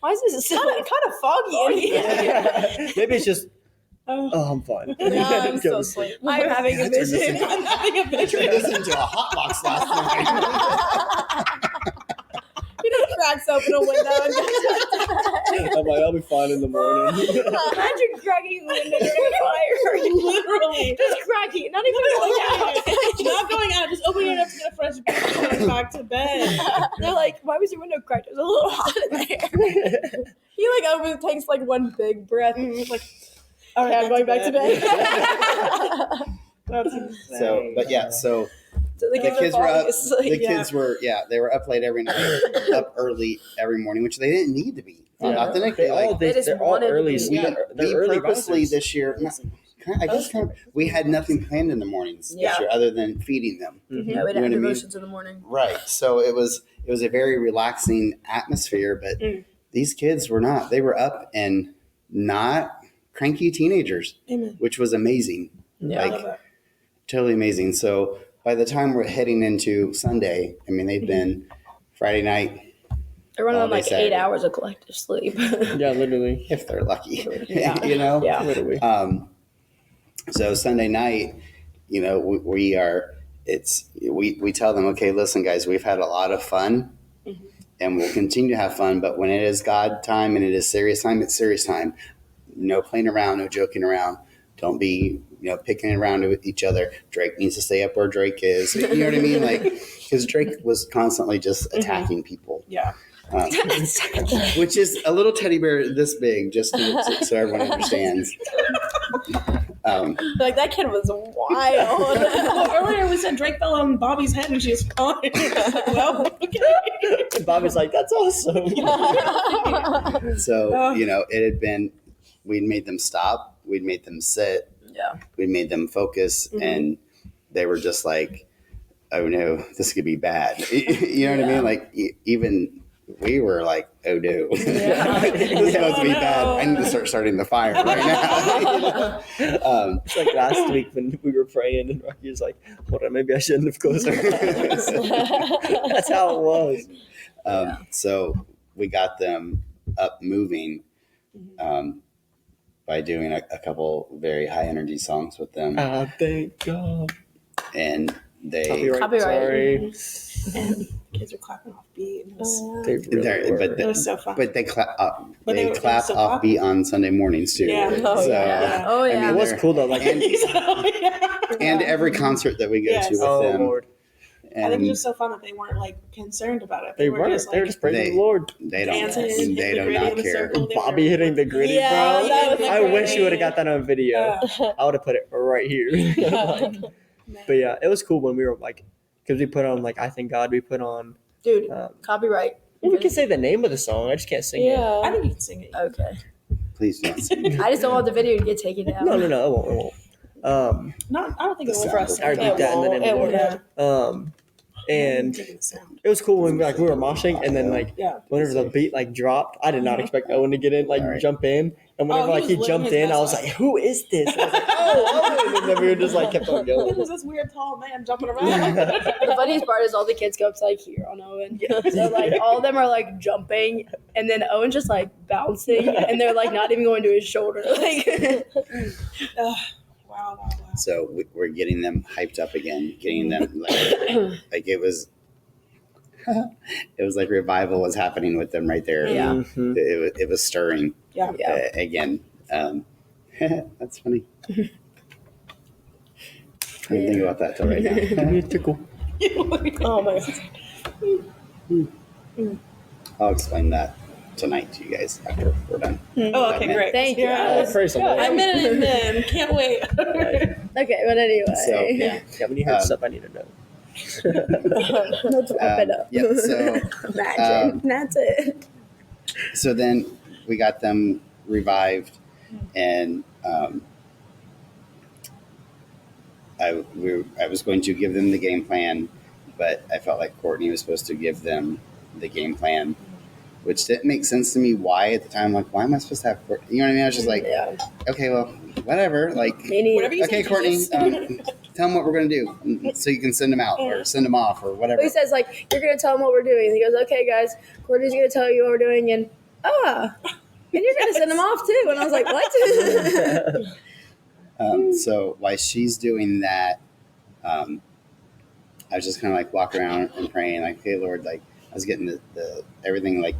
Why is this so Kind of foggy in here. Maybe it's just. Oh, I'm fine. No, I'm Go so to sleep. asleep. I'm having a I turned this vision. into- I'm having a I vision. turned this into a hot box last night. You know, cracks open a window and I'm like, I'll be fine in the morning. Imagine cracking the window in a fire. Literally. Just cracking it, not even going out. Not going out, just opening it up to get a fresh breath and going back to bed. They're like, why was your window cracked? It was a little hot in there. he like over takes like one big breath and he's like, All okay, I'm going back to bed. That's insane. So, but yeah, so So the kids were up. asleep. The kids were, they were up late every night, up early every morning, which they didn't need to be. Authentically, They all, like, They just they're all wanted to early. be- we, They're we early purposely risers. this year, we had nothing planned in the mornings this Yeah. year other than feeding them. Yeah, we You know what I had mean? devotions in the morning. Right. So it was a very relaxing atmosphere, but these kids were not. They were up and not cranky teenagers, Amen. which was amazing. Yeah. Like totally amazing. So by the time we're heading into Sunday, I mean they've been Friday night, They're running on All day like 8 Saturday. hours of collective sleep. Yeah, literally. if they're lucky. Yeah. You know? Yeah. Literally. So Sunday night, you know, we tell them, okay, listen, guys, we've had a lot of fun, and we'll continue to have fun. But when it is God time and it is serious time, it's serious time. No playing around, no joking around. Don't be, picking around with each other. Drake needs to stay up where Drake is. You know what I mean? Like, because Drake was constantly just attacking people. Yeah. Which is a little teddy bear this big, just so everyone understands. Like that kid was wild. Well, earlier we said Drake fell on Bobby's head and she was fine. Well, okay. And Bobby's like, that's awesome. So, it had been, we'd made them stop, we'd made them sit, we made them focus, and they were just like, oh no, this could be bad. You know what I mean? Like, even we were like, oh no, this is about to be bad. I need to start starting the fire right now. It's like last week when we were praying and Rocky was like, hold on, maybe I shouldn't have closed my eyes. That's how it was. So we got them up moving by doing a couple very high energy songs with them. Thank God. And they Copyright. Sorry. And kids were clapping off beat. It was, They really were. it was so fun. But they clap But they they were clap so off beat on Sunday mornings too. Yeah. Oh, So, yeah. Oh, I yeah. mean, It was they're- cool though. Like, and every concert that we go Yes. to with oh them. Lord, I think And it was so fun that they weren't like concerned about it. they were. just They were like just praising They- the Lord. they don't dancing, hitting they the do gritty not in the care. circle. They Bobby were- hitting the gritty, Yeah, bro. that was I wish you would have great. got that on video. I would have put it right here. Like, but yeah, it was cool when we were like, because we put on like I Thank God. We put on. Dude, Um, copyright. we can say the name of the song. I just can't sing it. I Yeah. think you can sing it. Okay. Please don't sing. I just don't want the video to get taken down. No, it won't. It won't. No, I don't think it The will for us. sound. I already It did that in the name of the won't. Lord. Yeah. And Taking the sound. it was cool when we were moshing, and then like Yeah. whenever the beat like dropped, I did not expect Owen to get in, like Alright. jump in, and whenever he like was he living jumped his in, I best was life. like, "Who is this?" And I was like, "Oh, Owen!" And then we were just like kept on There going. was this weird tall man jumping around. The funniest part is all the kids go up to like here on Owen. So like all of them are like jumping, and then Owen's just like bouncing, and they're like not even going to his shoulder. Like Wow. So we're getting them hyped up again, getting them like it was like revival was happening with them right there. Yeah. Mhm. It was stirring Yeah. again. That's funny. I didn't think about that till right now. Give me a tickle. Oh my god. I'll explain that tonight to you guys after we're done. Oh, okay, great. Thank you. Yeah. Oh, praise the Lord. I'm in it then. Can't wait. Okay, but anyway. So yeah, Yeah, when you heard stuff, I need to know. Let's wrap it up. yeah. So Imagine. That's it. so then we got them revived, and I was going to give them the game plan, but I felt like Courtney was supposed to give them the game plan, which didn't make sense to me. Why at the time? Like, why am I supposed to have Courtney? You know what I mean? I was just like, Yeah. okay, well, whatever. Like, Me neither. Whatever you okay, say, Courtney, Jesus. tell them what we're gonna do, so you can send them out or send them off or whatever. He says like, you're gonna tell them what we're doing. He goes, okay, guys, Courtney's gonna tell you what we're doing, and and you're gonna send them off too. And I was like, what? So while she's doing that, I was just kind of like walking around and praying, like, "Hey, Lord," like I was getting the everything like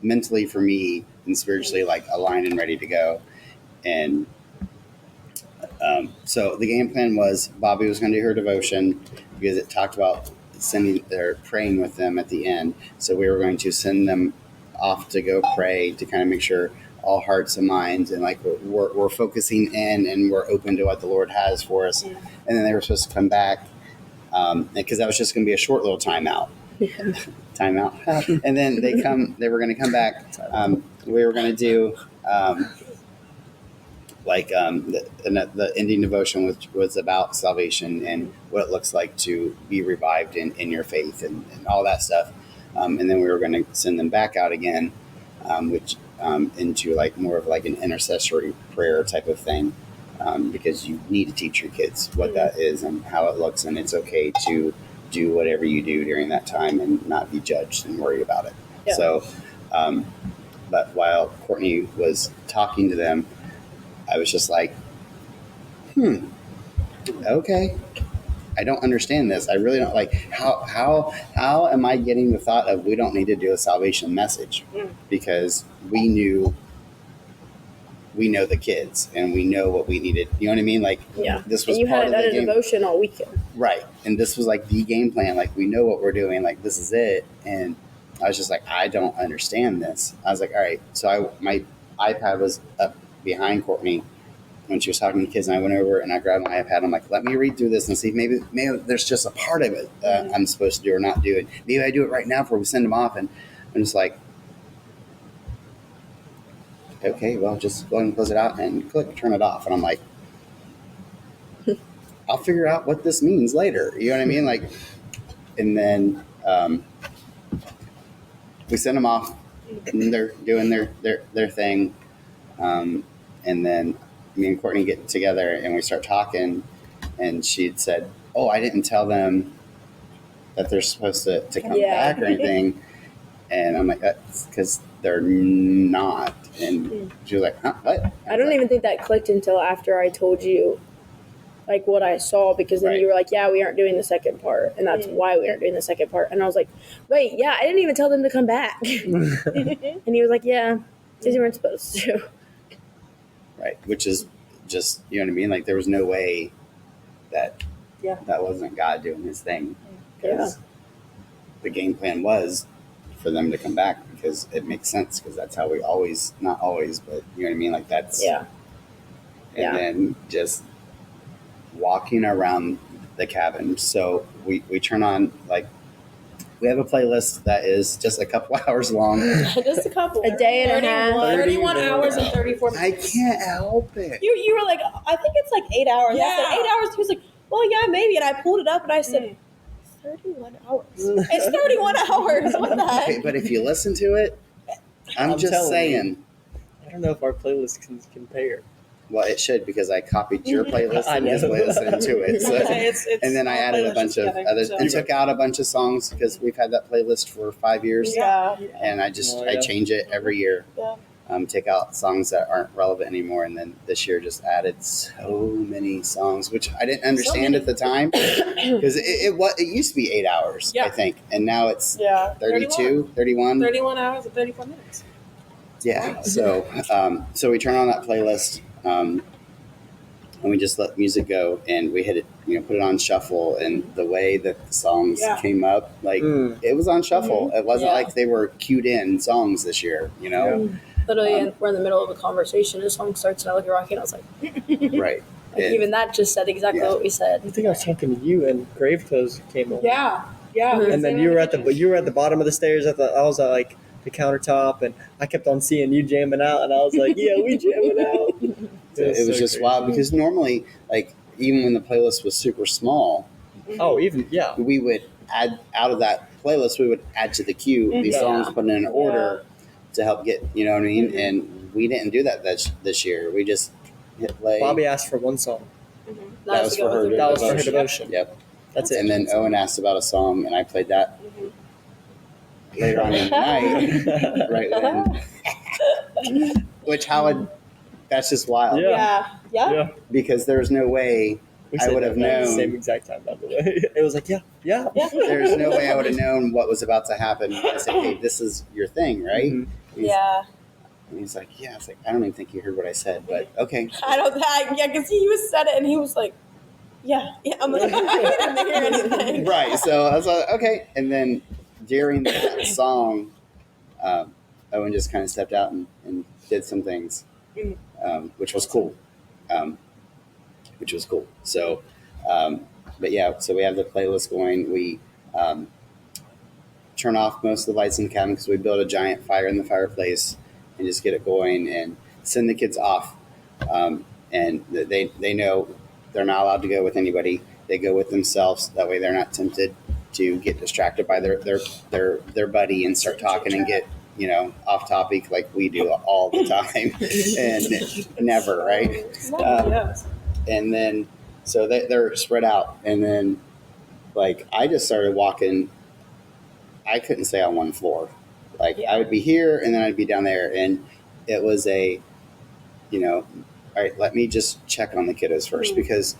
mentally for me and spiritually like aligned and ready to go. And so the game plan was Bobby was going to do her devotion because it talked about sending or praying with them at the end. So we were going to send them off to go pray to kind of make sure all hearts and minds and like we're focusing in and we're open to what the Lord has for us. And then they were supposed to come back because that was just going to be a short little timeout. Timeout. And then they were going to come back. We were going to do the ending devotion was about salvation and what it looks like to be revived in your faith and all that stuff. And then we were going to send them back out again, which into like more of like an intercessory prayer type of thing, because you need to teach your kids what that is and how it looks, and it's okay to do whatever you do during that time and not be judged and worry about it. Yeah. So, but while Courtney was talking to them, I was just like, okay. I don't understand this. I really don't like how am I getting the thought of we don't need to do a salvation message because we know the kids and we know what we needed. You know what I mean? Like Yeah. this was And you part hadn't of done the a game. devotion all weekend. Right. And this was like the game plan. Like we know what we're doing. Like this is it. And I was just like, I don't understand this. I was like, all right. So my iPad was up behind Courtney when she was talking to the kids, and I went over and I grabbed my iPad. I'm like, let me read through this and see if maybe there's just a part of it I'm supposed to do or not do it. Maybe I do it right now before we send them off. And I'm just like, okay, well, just go ahead and close it out and click turn it off. And I'm like, I'll figure out what this means later. You know what I mean? Like, and then we send them off, and they're doing their thing. And then me and Courtney get together and we start talking, and she'd said, oh, I didn't tell them that they're supposed to come back or anything. And I'm like, that's because they're not. And she was like, huh, what? I don't even think that clicked until after I told you like what I saw, because then Right. you were like, yeah, we aren't doing the second part, and that's why we aren't doing the second part. And I was like, wait, yeah, I didn't even tell them to come back. And he was like, yeah, because you weren't supposed to. Right. Which is just, you know what I mean? Like, there was no way that that wasn't God doing his thing. Because the game plan was for them to come back, because it makes sense, because that's how we always, not always, but you know what I mean? Like, that's, and then just walking around the cabin. So we turn on, like, we have a playlist that is just a couple hours long. Just a couple. A day and a half. 31 hours and 34 I minutes. can't help it. You were like, I think it's like 8 hours. I Yeah. said 8 hours. He was like, well, yeah, maybe. And I pulled it up and I said, 31 hours. It's 31 hours. What the heck? Okay, but if you listen to it, I'm I'm just telling saying. I don't know if our playlist can compare. Well, it should, because I copied your playlist I and know. just listened to it. So. It's And then I all added a playlists bunch of together, others so- and took out a bunch of songs, because we've had that playlist for 5 years. Yeah. And I Oh, I yeah. change it every year. Yeah. Take out songs that aren't relevant anymore. And then this year just added so many songs, which I didn't understand at the time, because it used to be 8 hours, I Yeah. think. And now it's Yeah. 32, 31. 31 hours and 34 minutes. Yeah. So, so we turn on that playlist, and we just let music go, and we hit it, put it on shuffle. And the way that the songs came up, like it was on shuffle. It wasn't Yeah. like they were cued in songs this year, Literally, we're in the middle of a conversation. A song starts and I look at Rocky and I was like, Right. like even that just said exactly what we said. I think I was talking to you, and Gravetoes came over. Yeah. And then you were at the bottom of the stairs. I was at like the countertop, and I kept on seeing you jamming out, and I was like, yeah, we jamming out. It was so just crazy. wild, because normally, like, even when the playlist was super small, Oh, even yeah. we would add out of that playlist, we would add to the queue these Yeah. songs, put in an order to help get, you know what I mean? And we didn't do that this year. We just hit play. Bobby asked for one song. That was for her. That was for her devotion. devotion. Yep. That's it. And then Owen asked about a song, and I played that later on in the night, right when. Which that's just wild. Yeah. Yeah. Yeah. Because there's no way We I said would that have at the known. same exact time, by the way. It was like, yeah. There's no way I would have known what was about to happen. I said, hey, this is your thing, right? Mhm. Yeah. And he's like, yeah. It's like, I don't even think you heard what I said, but okay. Because he was said it and he was like, yeah. I'm like, I didn't hear anything. Right. So I was like, okay. And then during that song, Owen just kind of stepped out and did some things, which was cool. So, but yeah, so we have the playlist going. We turn off most of the lights in the cabin, because we build a giant fire in the fireplace and just get it going and send the kids off. And they know they're not allowed to go with anybody. They go with themselves. That way they're not tempted to get distracted by their buddy and start talking and get, off topic like we do all the time and never, right? Yes. And then, so they're spread out. And then, like, I just started walking. I couldn't stay on one floor. Like, I would be here and then I'd be down there. And it was all right, let me just check on the kiddos first, because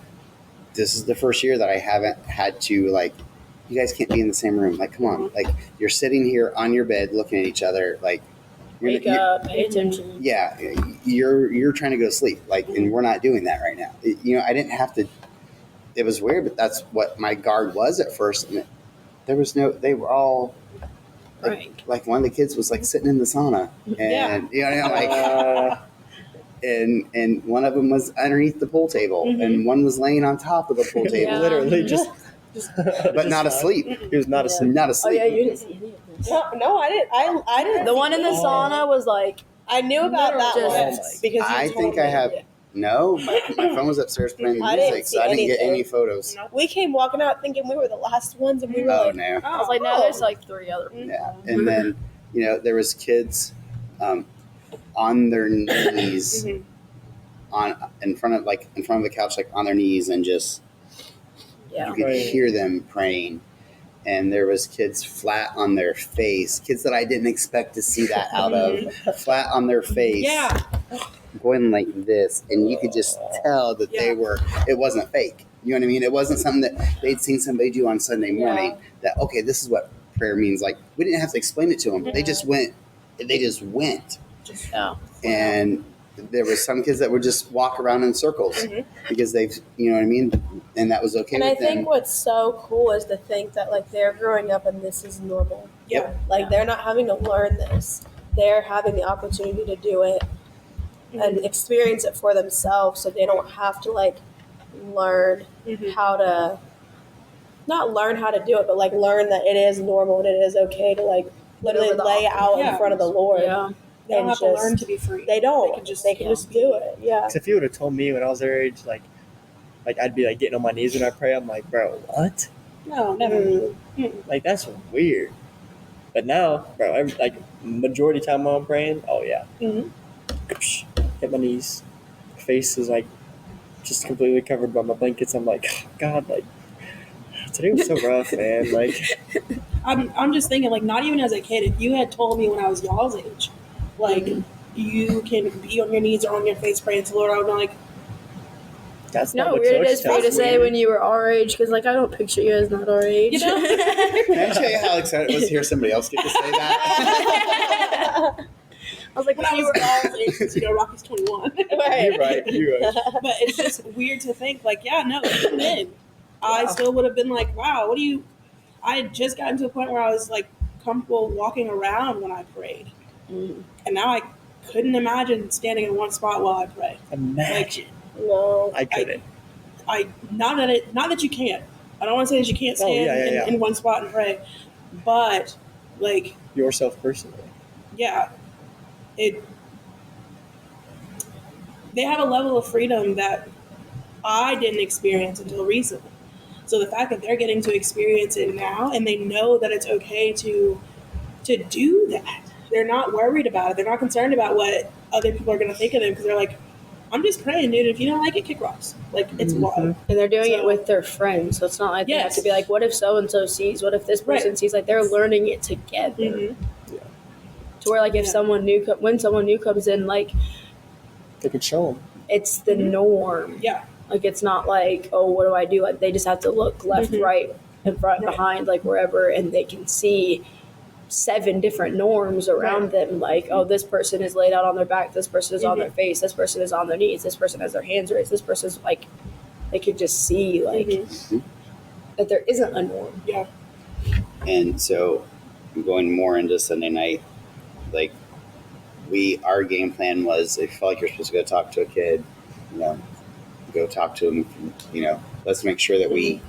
this is the first year that I haven't had to, like, you guys can't be in the same room. Like, come on. Like, you're sitting here on your bed looking at each other. Like, Wake up, pay attention. yeah, you're trying to go to sleep, like, and we're not doing that right now. I didn't have to. It was weird, but that's what my guard was at first. And they were all Right. like one of the kids was like sitting in the sauna, and like and one of them was underneath the pool table, and one was laying on top of the pool table, Yeah. Literally just but not asleep. He was not asleep. Not Oh asleep. yeah, you didn't see any of this. No, I didn't. I didn't. The one in the Oh. sauna was like, I knew about that Just- one Oh my- because you I told think me. I have. No, my phone was upstairs playing I didn't music, so see I didn't get anything. any photos. We came walking out thinking we were the last ones, and we were Oh like, no. I was like, no, there's like 3 other people. Yeah, and then there was kids on their knees in front of the couch, like on their knees, and just Yeah. you could Right. hear them praying. And there was kids flat on their face, kids that I didn't expect to see that out of, flat on their face, Yeah. going like this, and you could just tell that Yeah. it wasn't fake. You know what I mean? It wasn't something that they'd seen somebody do on Sunday morning. That okay, this is what prayer means. Like we didn't have to explain it to them. They just went. Yeah. And there were some kids that would just walk around in circles because they've, you know what I mean, and that was okay and I with them. think what's so cool is to think that like they're growing up and this is normal. Yeah. Like they're not having to learn this; they're having the opportunity to do it and experience it for themselves, so they don't have to like learn how to. Not learn how to do it, but like learn that it is normal and it is okay to like literally over the lay out Yeah. in front of the Lord. Yeah. They don't And have to just- learn to be free. They don't. They can just do it. Yeah. Because if you would have told me when I was their age, like I'd be like getting on my knees when I pray, I'm like, bro, what? No, never. Like that's weird. But now, bro, like majority of the time when I'm praying, oh yeah, hit my knees, face is like just completely covered by my blankets. I'm like, oh, God, like today was so rough, man. Like, I'm just thinking, like, not even as a kid, if you had told me when I was y'all's age, like, you can be on your knees or on your face praying to the Lord, I would be like, that's No, not what weird it church is for you to tells say me. when you were our age, because like I don't picture you as not our age. You know? Can I tell you how excited I was to hear somebody else get to say that? I was like, when I was y'all's age, because, Rocky's 21. You're right. You're right. But it's just weird to think, like, yeah, no, even then, I still would have been like, wow, I had just gotten to a point where I was, like, comfortable walking around when I prayed. And now I couldn't imagine standing in one spot while I pray. Imagine. No. I couldn't. Not that you can't. I don't want to say that you can't Oh, stand yeah. in one spot and pray. But, like, Yourself personally. yeah, they have a level of freedom that I didn't experience until recently. So the fact that they're getting to experience it now and they know that it's okay to do that, they're not worried about it. They're not concerned about what other people are going to think of them because they're like, I'm just praying, dude. If you don't like it, kick rocks. Like, it's wild. And they're doing So- it with their friends, so it's not like they have to be like, what if so and so sees? What if this person sees? Like they're learning it together. Mhm. To where like if Yeah. when someone new comes in, like They could show them. it's the norm. Yeah. Like it's not like, oh, what do I do? Like they just have to look left, right, in front, Right. behind, like wherever, and they can see 7 different norms around them. Like, oh, this person is laid out on their back. This person is on their face. This person is on their knees. This person has their hands raised. This person's like, they could just see like that there isn't a norm. Yeah. And so, going more into Sunday night, like our game plan was, if you felt like you're supposed to go talk to a kid, go talk to him. Let's make sure that we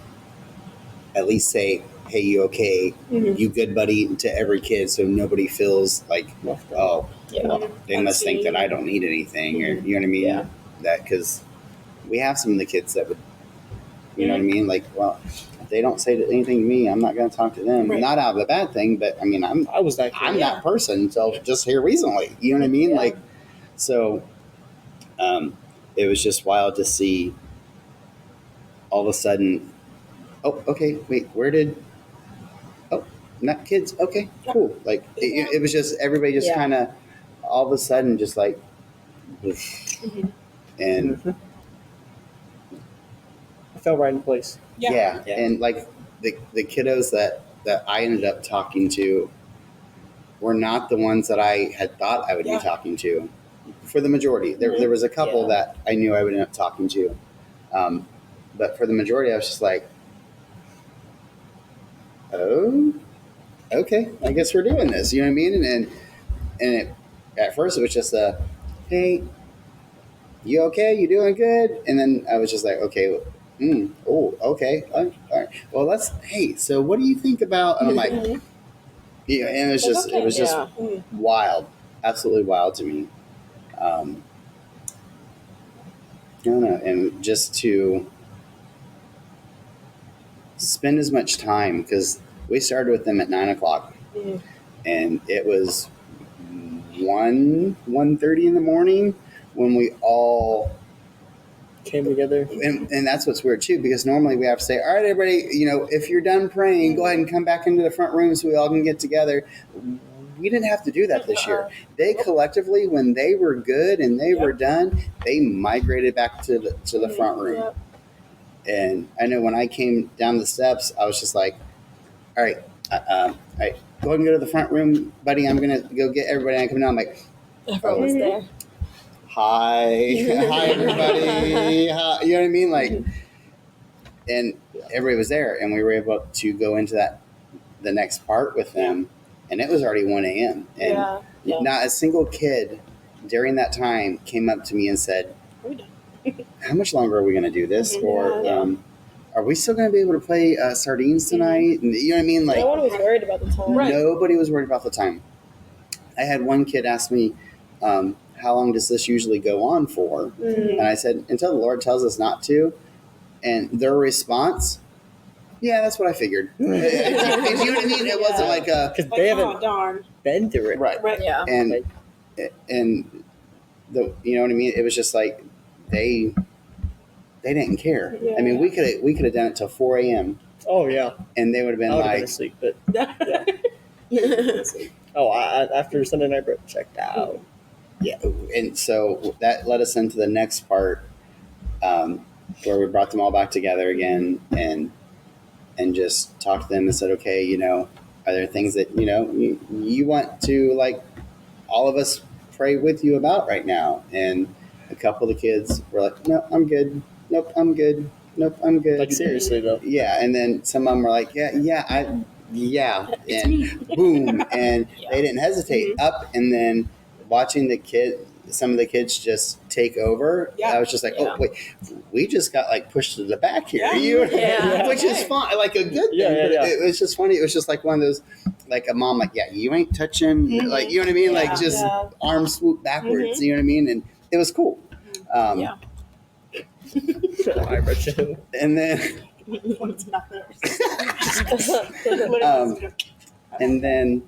at least say, "Hey, you okay? You good, buddy?" to every kid, so nobody feels like, oh, Yeah. well, they must think that I don't need anything, or you know what I mean? Yeah. That because we have some of the kids that would, you know what I mean? Like, well, if they don't say anything to me, I'm not going to talk to them. Right. Not out of a bad thing, but I mean, I'm I was that kid. that person until just here recently. You know what I mean? Yeah. Like, so it was just wild to see all of a sudden, oh, okay, wait, not kids. Okay, cool. Like, it was just, everybody just Yeah. kind of, all of a sudden, just like, and I fell right in place. yeah. Yeah. And like the kiddos that I ended up talking to were not the ones that I had thought I would be talking to. For the majority, there was a couple that I knew I would end up talking to, but for the majority, I was just like, "Oh, okay, I guess we're doing this." You know what I mean? And it, at first, it was just a, "Hey, you okay? You doing good? And then I was just like, okay, okay. All right. Well, hey, so what do you think about, and I'm like, yeah, and it was just wild, absolutely wild to me. I don't know. And just to spend as much time, because we started with them at 9:00 and it was 1:30 in the morning when we all Came together. and that's what's weird too, because normally we have to say, all right, everybody, if you're done praying, go ahead and come back into the front room so we all can get together. We didn't have to do that this year. They collectively, when they were good and they were done, they migrated back to the front room. Yep. And I know when I came down the steps, I was just like, all right, go ahead and go to the front room, buddy. I'm going to go get everybody. And I come down, I'm like, Everyone was there. hi everybody. Hi. You know what I mean? Like, and everybody was there, and we were able to go into the next part with them, and it was already 1 a.m. and not a single kid during that time came up to me and said, how much longer are we going to do this? Or are we still going to be able to play sardines tonight? And you know what I mean? Like, No one was worried about the time. nobody was worried about the time. I had one kid ask me, how long does this usually go on for? And I said, until the Lord tells us not to. And their response, yeah, that's what I figured. You know what I mean? It wasn't like a... Because Like, they oh, haven't darn. been through it. Right. Yeah. And you know what I mean? It was just like they didn't care. Yeah. I mean, we could have done it till 4 a.m. Oh yeah. and they would have been I would have like, been asleep, but after Sunday night break, checked out. yeah. And so that led us into the next part, where we brought them all back together again and just talked to them and said, okay, are there things that you want to, like, all of us pray with you about right now? And a couple of the kids were like, no, I'm good. Nope, I'm good. Nope, I'm good. Like seriously though. Yeah, and then some of them were like, and boom, and they didn't hesitate. Up, and then watching some of the kids just take over. Yeah. I was just like, oh wait, we just got like pushed to the back here, Yeah. which is fun, like a good thing. Yeah, but yeah. It was just funny. It was just like one of those, like a mom, like, yeah, you ain't touching, like, you know what I mean, like just arms swoop backwards. You know what I mean, and it was cool. Yeah. I bet you. And then. When it's not there. And then,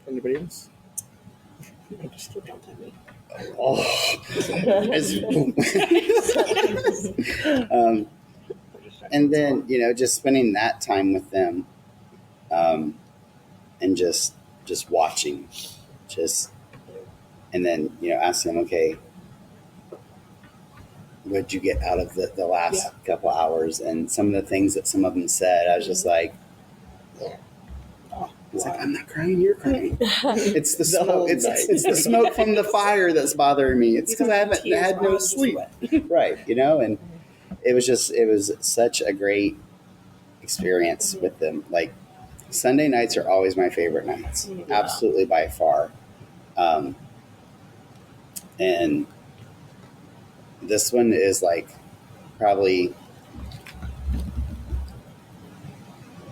Anybody else? oh, and then just spending that time with them, and just watching, and then asking them, okay, what'd you get out of the last couple hours? And some of the things that some of them said, I was just like, it's like, I'm not crying, you're crying. It's the The whole smoke. It's night. the smoke from the fire that's bothering me. It's because I haven't had no sleep. Right, and it was such a great experience with them. Like, Sunday nights are always my favorite nights, absolutely by far. And this one is like probably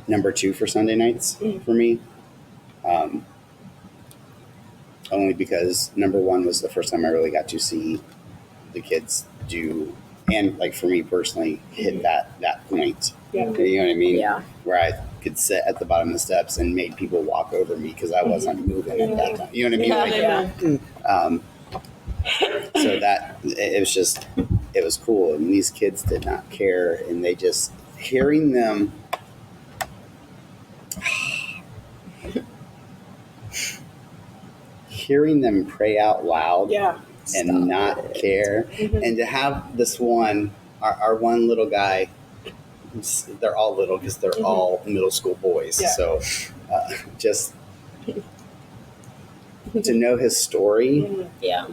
number 2 for Sunday nights for me. Only because number 1 was the first time I really got to see the kids do, and like for me personally, hit that point. Yeah. You know what I mean? Yeah. Where I could sit at the bottom of the steps and made people walk over me because I wasn't moving at that time. You know what I mean? Yeah. So that it was cool, and these kids did not care, and they just hearing them pray out loud and not care, and to have this one, our one little guy, they're all little because they're all middle school boys, so just to know his story. Yeah.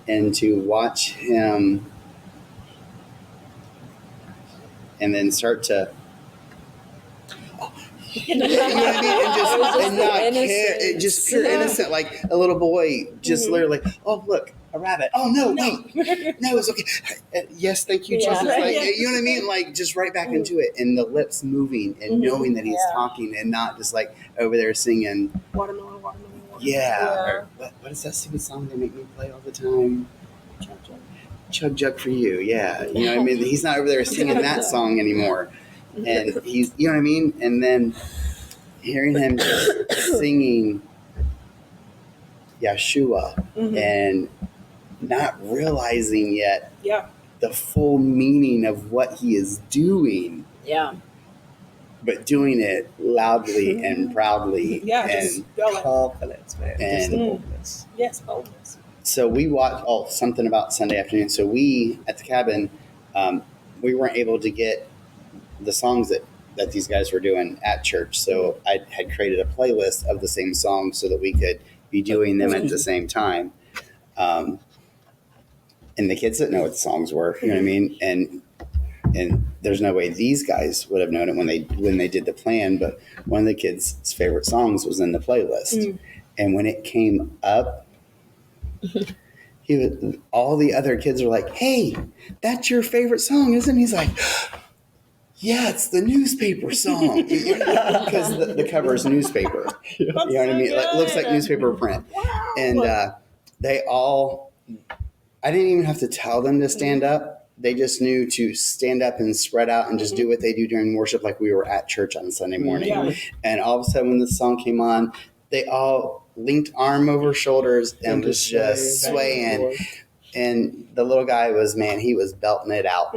And to watch him and then start to, You know what I mean? And just, It was just and the not care. innocence. It just pure innocent, like a little boy, just literally. Oh, look, a rabbit. Oh no, wait, no, it's okay. Yes, thank you, Yeah. Jesus. Like, Yeah. you know what I mean? Like just right back into it, and the lips moving, and knowing that he's Yeah. talking, and not just like over there singing. Watermelon, watermelon, watermelon. Yeah. Yeah. Or what is that stupid song they make me play all the time? Chug Jug for You. Yeah. You know what I mean? He's not over there singing that song anymore. And he's, you know what I mean? And then hearing him just singing Yeshua and not realizing yet Yeah. the full meaning of what he is doing, Yeah. but doing it loudly and proudly. Yeah. And Just going. Confidence, man. Just the And- boldness. Yes, boldness. so we watched something about Sunday afternoon. So we at the cabin, we weren't able to get the songs that these guys were doing at church. So I had created a playlist of the same songs so that we could be doing them at the same time. And the kids didn't know what the songs were, you know what I mean? And there's no way these guys would have known it when they did the plan. But one of the kids' favorite songs was in the playlist, and when it came up, all the other kids were like, "Hey, that's your favorite song, isn't it?" He's like, "Yeah, it's the newspaper song," because the cover is newspaper. You know what I mean? It looks like newspaper print, and they all. I didn't even have to tell them to stand up. They just knew to stand up and spread out and just do what they do during worship, like we were at church on Sunday morning. Yeah. And all of a sudden, when the song came on, they all linked arm over shoulders and was just swaying. And the little guy he was belting it out,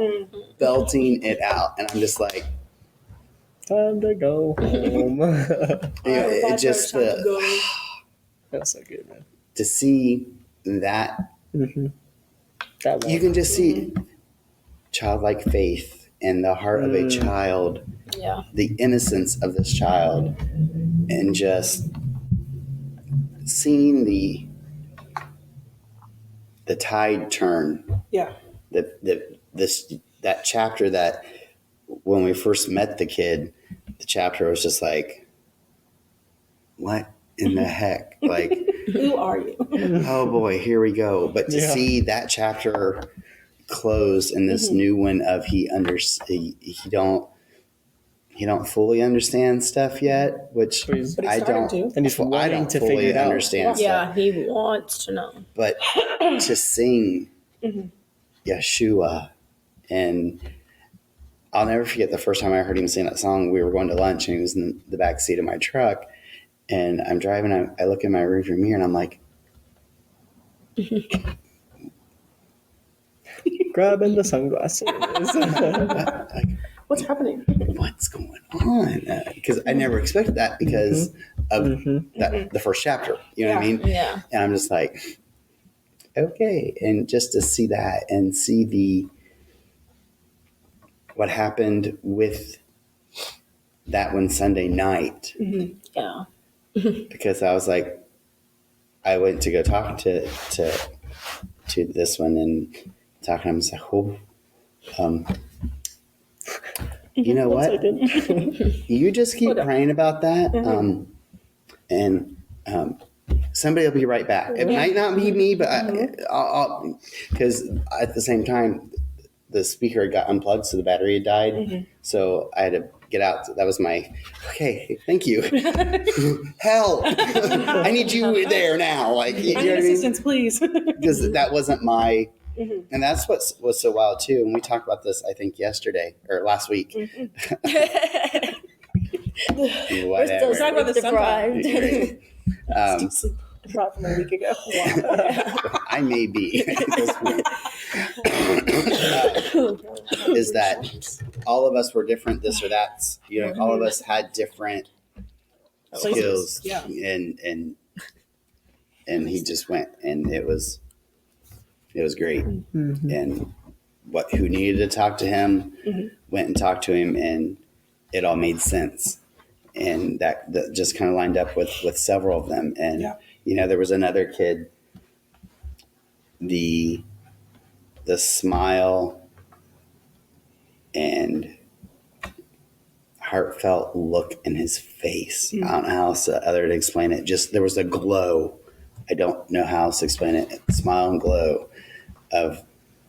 belting it out. And I'm just like, Time to go home. you know, it just That's so good, man. to see that That one. you can just see childlike faith in the heart of a child, Yeah. the innocence of this child, and just seeing the tide turn. Yeah. That chapter that when we first met the kid, the chapter was just like, what in the heck? Like, Who are you? oh boy, here we go. But to see that chapter close and this new one of he don't fully understand stuff yet, which But he's I don't. starting to. And he's I wanting don't to fully figure it out. understand stuff. Yeah. He wants to know. But to sing Yeshua, and I'll never forget the first time I heard him sing that song. We were going to lunch, and he was in the back seat of my truck. And I'm driving. I look in my rearview mirror, and I'm like, Grabbing the sunglasses. like, What's happening? what's going on? Because I never expected that because of the first chapter. You know what I mean? Yeah. And I'm just like, okay. And just to see that and see what happened with that one Sunday night, Yeah. because I was like, I went to go talk to this one and talking to him. I was like, oh, you know what? You just keep praying about that. And somebody will be right back. It might not be me, but I'll because at the same time, the speaker had got unplugged, so the battery had died. So I had to get out. That was my, okay, thank you. Help. I need you there now. Like, you I know need what I mean? assistance, please. Because that wasn't my, and that's what was so wild too. And we talked about this, I think, yesterday or last week. We're still Talk about this sometime. deprived. Sleep deprived from a week ago. I may be at this point. Is that all of us were different, this or that? You know, all of us had different skills. Yeah. And he just went, and it was great. And who needed to talk to him went and talked to him, and it all made sense. And that just kind of lined up with several of them. And you know, there was another kid, the smile and heartfelt look in his face. I don't know how else other to explain it. Just there was a glow. I don't know how else to explain it. Smile and glow of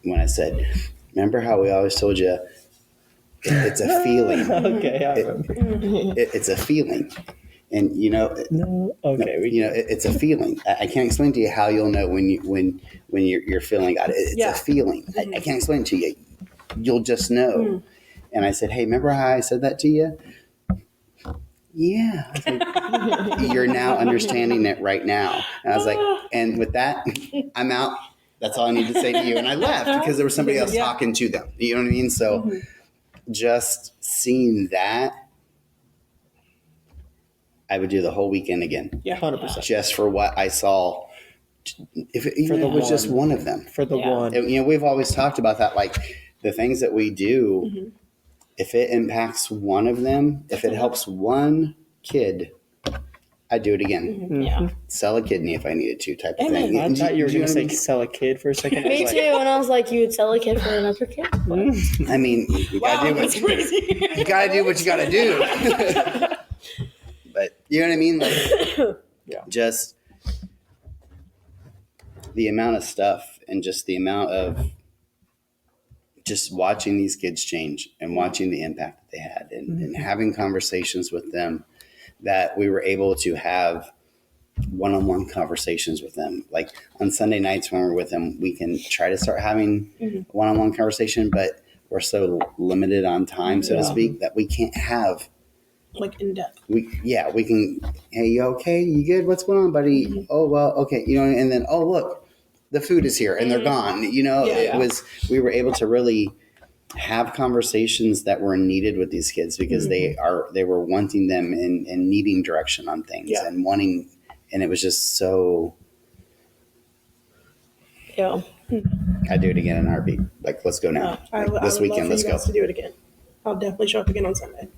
when I said, "Remember how we always told you it's a feeling. Okay, I remember. It's a feeling." And No. Okay. it's a feeling. I can't explain to you how you'll know when you're feeling God. It's a feeling. I can't explain it to you. You'll just know. And I said, "Hey, remember how I said that to you?" Yeah. I was like, "You're now understanding it right now." And I was like, and with that, I'm out. That's all I need to say to you. And I left because there was somebody else talking to them. You know what I mean? So just seeing that, I would do the whole weekend again. Yeah, 100%. Just for what I saw. If it, even For the if it was just one. one of them. For the one. We've always talked about that. Like the things that we do, if it impacts one of them, if it helps one kid, I'd do it again. Yeah. Sell a kidney if I needed to, type of thing. I thought you were going to say know sell a kid for a second. I Me was too. And I was like, you would sell a kid for another kid? what I mean? I mean, you gotta do what you gotta do. What you gotta do. But you know what I mean? Like, just the amount of stuff and just the amount of just watching these kids change and watching the impact that they had and having conversations with them that we were able to have one-on-one conversations with them. Like on Sunday nights when we're with them, we can try to start having one-on-one conversation, but we're so limited on time, so to speak, that we can't have Like in depth. we can, "Hey, you okay? You good? What's going on, buddy?" "Oh, well, okay." And then, "Oh, look, the food is here," and they're gone. We were able to really have conversations that were needed with these kids because they were wanting them and needing direction on things and wanting, and it was just so. Yeah. I'd do it again in a heartbeat. Like, let's go now. This weekend, let's go. To do it again. I'll definitely show up again on Sunday.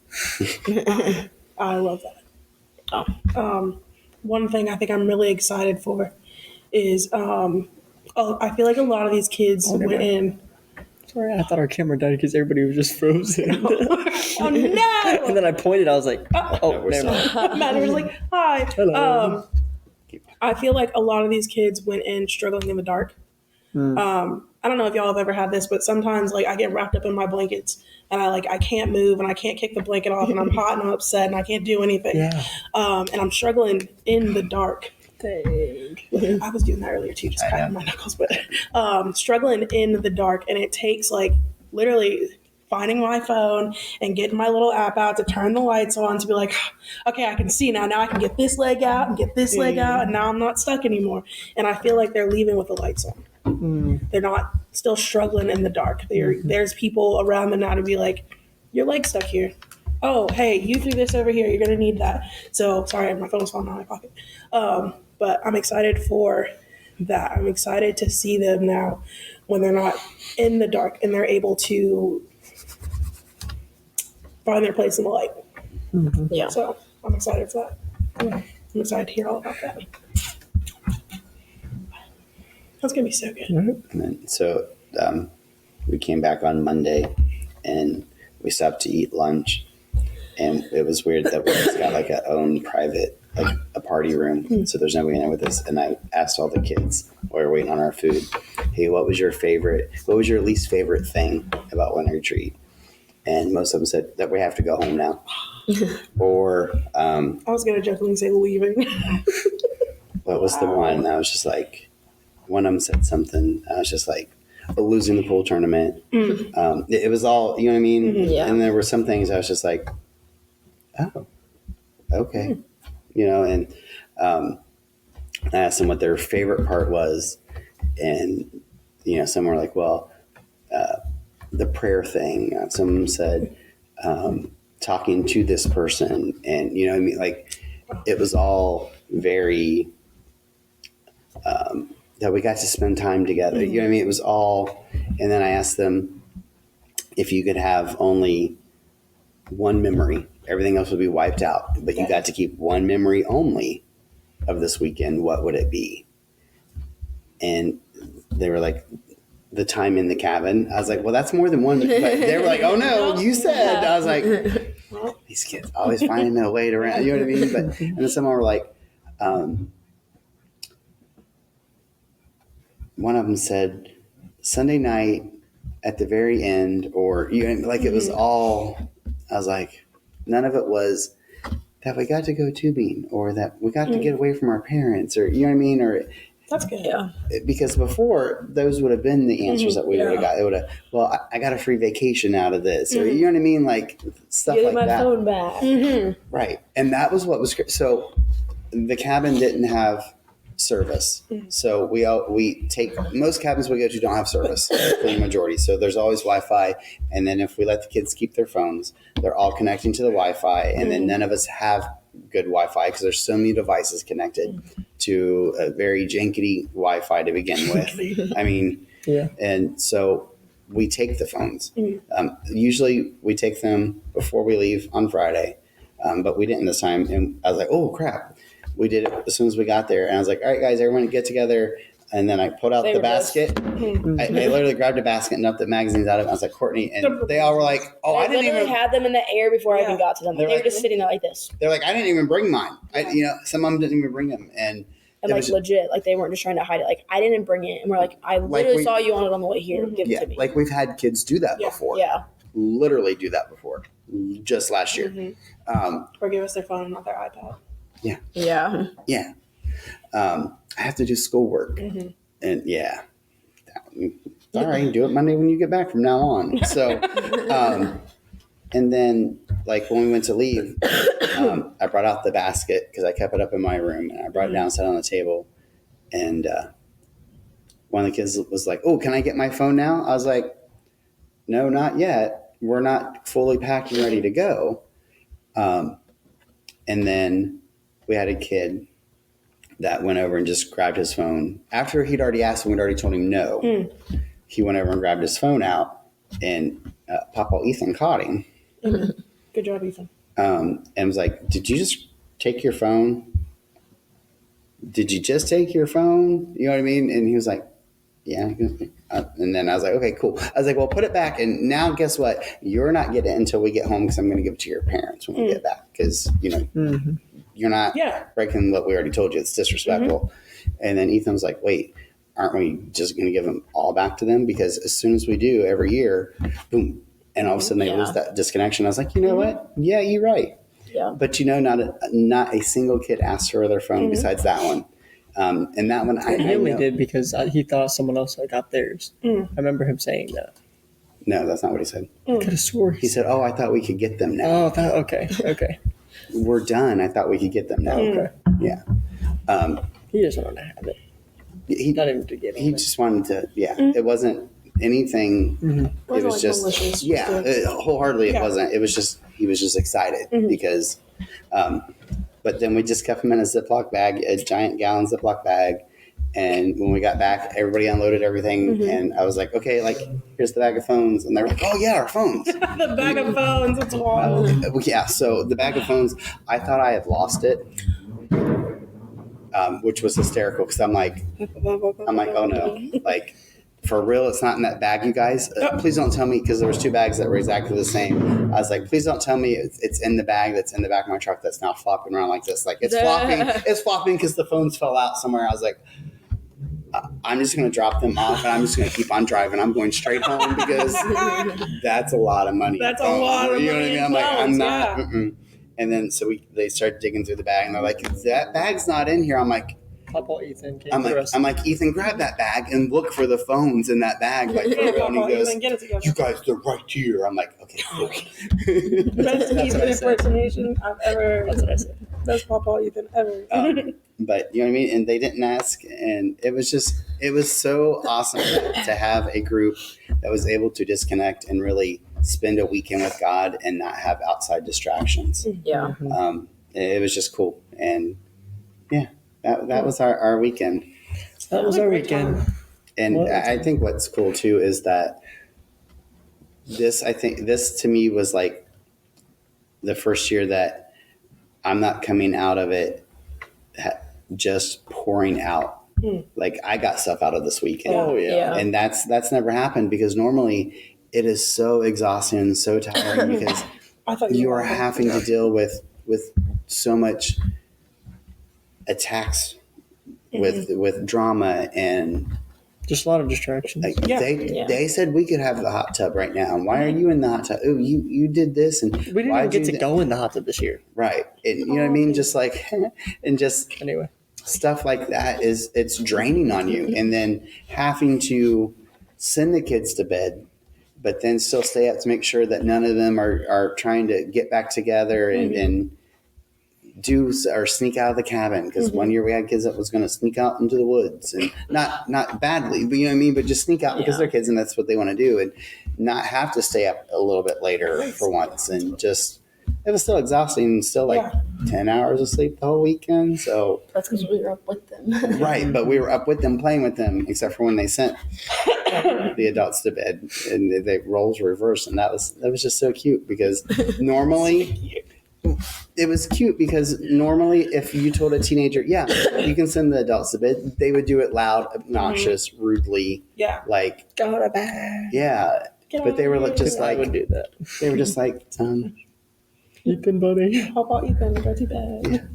I love that. One thing I think I'm really excited for is I feel like a lot of these kids went in. Sorry, I thought our camera died because everybody was just frozen. Oh no! And then I pointed. I was like, "Oh, never mind." Matt was like, "Hi." Hello. I feel like a lot of these kids went in struggling in the dark. I don't know if y'all have ever had this, but sometimes like I get wrapped up in my blankets and I can't move and I can't kick the blanket off and I'm hot and I'm upset and I can't do anything. Yeah. And I'm struggling in the dark. Dang. I was doing that earlier too, just cracking my knuckles, but struggling in the dark, and it takes like literally finding my phone and getting my little app out to turn the lights on to be like, okay, I can see now. Now I can get this leg out and get this leg out, and now I'm not stuck anymore. And I feel like they're leaving with the lights on. They're not still struggling in the dark. There's people around them now to be like, your leg's stuck here. Oh, hey, you threw this over here. You're going to need that. So, sorry, my phone's falling out of my pocket. But I'm excited for that. I'm excited to see them now when they're not in the dark and they're able to find their place in the light. Yeah. So, I'm excited for that. I'm excited to hear all about that. That's going to be so good. And then, so we came back on Monday and we stopped to eat lunch. And it was weird that we just got like a own private, like a party room. So there's nobody in there with us. And I asked all the kids while we were waiting on our food, "Hey, what was your least favorite thing about Winter Retreat?" And most of them said that we have to go home now. Or I was going to jokingly say leaving. what was the one? I was just like, one of them said something. I was just like, losing the pool tournament. It was all, you know what I mean? Yeah. And there were some things I was just like, oh, okay. And I asked them what their favorite part was. And, some were like, well, the prayer thing. Some said, talking to this person. And, you know what I mean? Like, it was all very, that we got to spend time together. You know what I mean? It was all, and then I asked them if you could have only one memory, everything else would be wiped out, but you got to keep one memory only of this weekend, what would it be? And they were like, the time in the cabin. I was like, well, that's more than one. But they were like, oh no, you said. I was like, these kids always finding a way to rant. You know what I mean? But and then some were like, one of them said Sunday night at the very end, or like it was all. I was like, none of it was that we got to go tubing or that we got to get away from our parents, or you know what I mean, or. That's good. Yeah. Because before those would have been the answers that we would have got. It would have, well, I got a free vacation out of this, or you know what I mean, like stuff Getting like my that. phone back. Right, and that was what was so. The cabin didn't have service, so we take most cabins we go to don't have service for the majority. So there's always Wi-Fi, and then if we let the kids keep their phones, they're all connecting to the Wi-Fi, and then none of us have good Wi-Fi because there's so many devices connected to a very jankety Wi-Fi to begin with. I mean, Yeah. and so we take the phones. Usually we take them before we leave on Friday, but we didn't this time. And I was like, oh crap. We did it as soon as we got there. And I was like, all right, guys, everyone get together. And then I pulled out They the were just- basket. I literally grabbed a basket and dumped the magazines out of it. I was like, Courtney, and they all were like, oh, I I didn't literally even. had them in the air before I Yeah. even got to them. They're They were like- just sitting there like this. They're like, I didn't even bring mine. Some of them didn't even bring them. And And it like was- legit, like they weren't just trying to hide it. Like I didn't bring it, and we're like, I literally we- saw you on it on the way here. Give it yeah, to me. like we've had kids do that Yeah. before. Yeah, Literally do that before. Just last year. Or give us their phone and not their iPad. yeah. Yeah. I have to do schoolwork. And yeah. All right, do it Monday when you get back from now on. So, and then like when we went to leave, I brought out the basket because I kept it up in my room, and I brought it down, set it on the table. And one of the kids was like, oh, can I get my phone now? I was like, no, not yet. We're not fully packed and ready to go. And then we had a kid that went over and just grabbed his phone. After he'd already asked him, we'd already told him no. He went over and grabbed his phone out, and Papa Ethan caught him Good job, Ethan. and was like, did you just take your phone? Did you just take your phone? You know what I mean? And he was like, yeah. And then I was like, okay, cool. I was like, well, put it back. And now guess what? You're not getting it until we get home because I'm going to give it to your parents when we get back. Because, you're not breaking what we already told you. It's disrespectful. And then Ethan was like, wait, aren't we just going to give them all back to them? Because as soon as we do every year, boom. And all of a sudden they lose that disconnection. I was like, you know what? Yeah, you're right. Yeah. But not a single kid asked for their phone besides that one. And that one, I He only know. did because he thought someone else had got theirs. I remember him saying that. No, that's not what he said. I could have swore He said, oh, I thought we could get them now. Oh, okay. We're done. I thought we could get them now. Okay. Yeah. He just wanted to have it. He Not even to get he it. just wanted to, it wasn't anything. It was like just, malicious. wholeheartedly it Yeah. wasn't. It was just, he was just excited because, but then we just kept him in a Ziploc bag, a giant gallon Ziploc bag. And when we got back, everybody unloaded everything. And I was like, okay, like, here's the bag of phones. And they were like, oh, yeah, our phones. The bag of phones. It's wild. Yeah, so the bag of phones, I thought I had lost it, which was hysterical because I'm like, oh no, like for real, it's not in that bag, you guys. Please don't tell me, because there was two bags that were exactly the same. I was like, please don't tell me it's in the bag that's in the back of my truck that's now flopping around like this. Like it's flopping because the phones fell out somewhere. I was like, I'm just going to drop them off and I'm just going to keep on driving. I'm going straight home because that's a lot of money. That's a lot of You know what I money mean? in I'm like, I'm phones, not. yeah. Mm-mm. And then so they started digging through the bag and they're like, that bag's not in here. I'm like, Papa Ethan came for us. I'm like, Ethan, grab that bag and look for the phones in that bag. Like, for real. And he goes, Ethan, get it together. you guys, they're right here. I'm like, okay, cool. Best Ethan what I said. impersonation I've ever. That's what I said. Best Papa Ethan ever. But you know what I mean? And they didn't ask. And it was so awesome to have a group that was able to disconnect and really spend a weekend with God and not have outside distractions. Yeah. It was just cool. And yeah, that was our weekend. That was our weekend. And Well, I think what's cool too is that this to me was like the first year that I'm not coming out of it just pouring out. Like I got stuff out of this weekend. Oh yeah. And that's never happened because normally it is so exhausting and so tiring because I thought you were are having to deal with so much attacks with drama and Just a lot of distractions. like Yeah. they said we could have the hot tub right now. Why are you in the hot tub? Oh, you did this and We didn't even why'd get you to do go in the hot tub this year. right. And, you know what I mean? Just like and just Anyway, stuff like that it's draining on you, and then having to send the kids to bed, but then still stay up to make sure that none of them are trying to get back together and do or sneak out of the cabin, because one year we had kids that was going to sneak out into the woods, and not badly, but you know what I mean, but just sneak out because they're kids and that's what they want to do, and not have to stay up a little bit later for once, and just it was still exhausting, and still like 10 hours of sleep the whole weekend. So That's because we were up with them. right, but we were up with them playing with them, except for when they sent the adults to bed and the roles reversed, and that was just so cute, because normally it was cute because normally if you told a teenager, yeah, you can send the adults to bed, they would do it loud, obnoxious, rudely, Yeah. like Go to bed. yeah, but they were just I would like do that. they were just like Ethan, buddy. How about you can go to bed?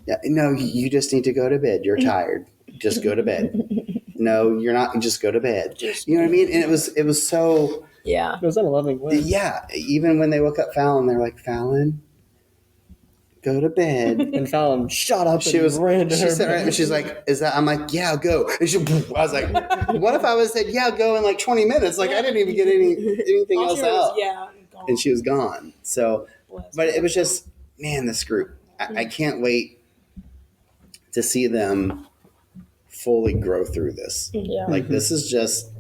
yeah, no, you just need to go to bed. You're tired. Just go to bed. No, you're not. Just go to bed. You know what I mean? And it was so Yeah. It was on a loving way. yeah. Even when they woke up Fallon, they're like, Fallon, go to bed. And Fallon shot up. She and was. ran to She her said, bed. and she's like, "Is that?" I'm like, "Yeah, go." And she, I was like, "What if I was said, yeah, go in like 20 minutes? Like I didn't even get anything All else she was, out." yeah. Gone. And she was gone. So, Bless but her. it was just, man, this group. I can't wait to see them fully grow through this. Yeah. Like this is just,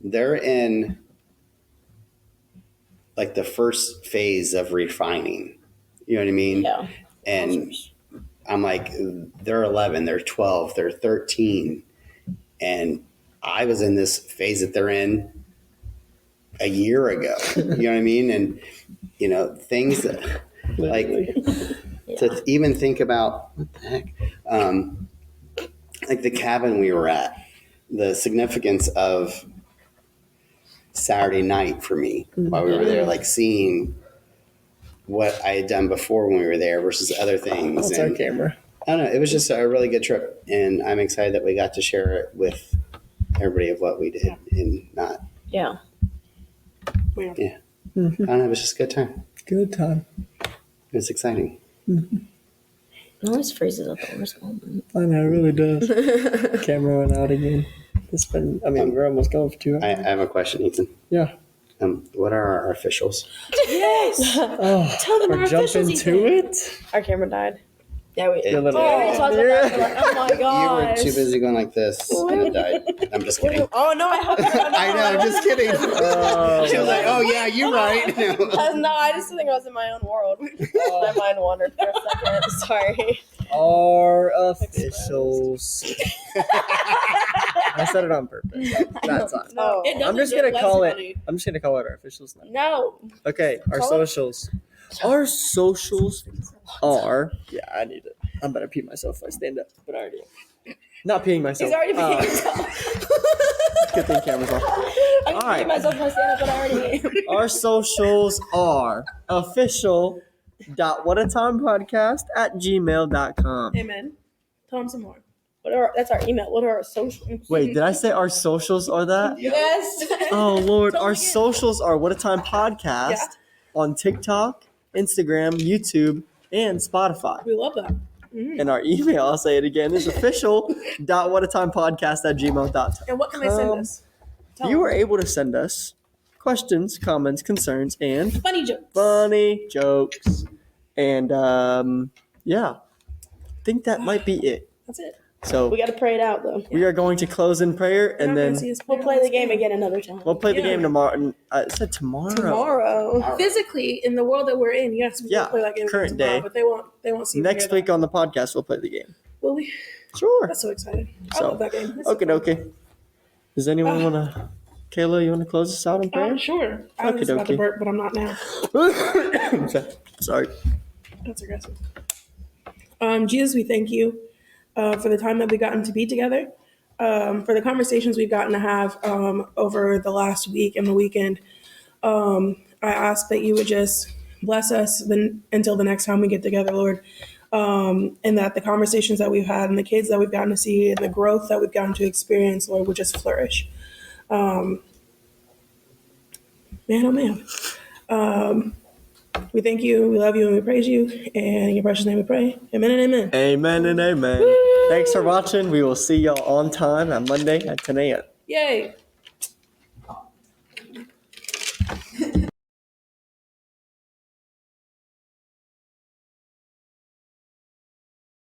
they're in like the first phase of refining. You know what I mean? Yeah. And I'm like, they're 11, they're 12, they're 13. And I was in this phase that they're in a year ago. You know what I mean? And, you know, things that, like, to even think about, what the heck? Like the cabin we were at, the significance of Saturday night for me while we were there, like seeing what I had done before when we were there versus other things. That's our And camera. I don't know, it was just a really good trip, and I'm excited that we got to share it with everybody of what we did and not. Yeah. Yeah, I don't know, it was just a good time. Good time. It was exciting. It always freezes at the worst moment. I know, it really does. Camera went out again. It's been, I mean, we're almost going for 2 hours. I have a question, Ethan. Yeah. What are our officials? Yes. Oh, Tell them we're our jumping officials, to Ethan. it. Our camera died. Yeah, we. You're literally- Oh, we talked about that for like, oh my You gosh. were too busy going like this and it died. I'm just kidding. Oh no, I have I know, I'm just kidding. Oh. She was like, "Oh yeah, you're right." No, I just think I was in my own world. My mind wandered for a second. Sorry. Our officials. I said it on purpose. That's not. No. It doesn't I'm just get gonna less call funny. it. I'm just gonna call it our officials now. No. Okay, our Call it- socials. Our socials are. Yeah, I need it. I'm gonna pee myself if I stand up, but I already am. Not peeing myself. He's already peeing himself. Good thing camera's off. I can Alright. peeing myself if I stand up, but I already am. Our socials are official.whatatimepodcast@gmail.com. Amen. Tell them some more. That's our email. What are our socials? Wait, did I say our socials are that? Yes. Oh Lord, Tell our them again. socials are What a Time Podcast Yeah. on TikTok, Instagram, YouTube, and Spotify. We love that. And our email, I'll say it again, is official.whatatimepodcast@gmail.com. And what can they send us? Tell You them. were able to send us questions, comments, concerns, and Funny jokes. funny jokes. And yeah, I think that might be it. That's it. So We got to pray it out though. we are going to close in prayer, and then We'll play the game again another time. we'll play the Yeah. game tomorrow. And I said tomorrow. Tomorrow. Physically, in the world that we're in, yes, we Yeah, will play that game current tomorrow, day. but they won't see or Next hear week on the podcast, we'll play the game. that. Will we? Sure. That's so exciting. I So, love that game. It's Okay, okay. Does anyone want to? Kayla, you want to close us out in prayer? Sure. I was about to Okey-dokey. burp, but I'm not now. Sorry. That's aggressive. Jesus, we thank you for the time that we've gotten to be together, for the conversations we've gotten to have over the last week and the weekend. I ask that you would just bless us until the next time we get together, Lord. And that the conversations that we've had and the kids that we've gotten to see and the growth that we've gotten to experience, Lord, would just flourish. Man, oh man. We thank you, we love you, and we praise you. And in your precious name we pray. Amen and amen. Amen and amen. Thanks for watching. We will see y'all on time on Monday at 10 a.m. Yay.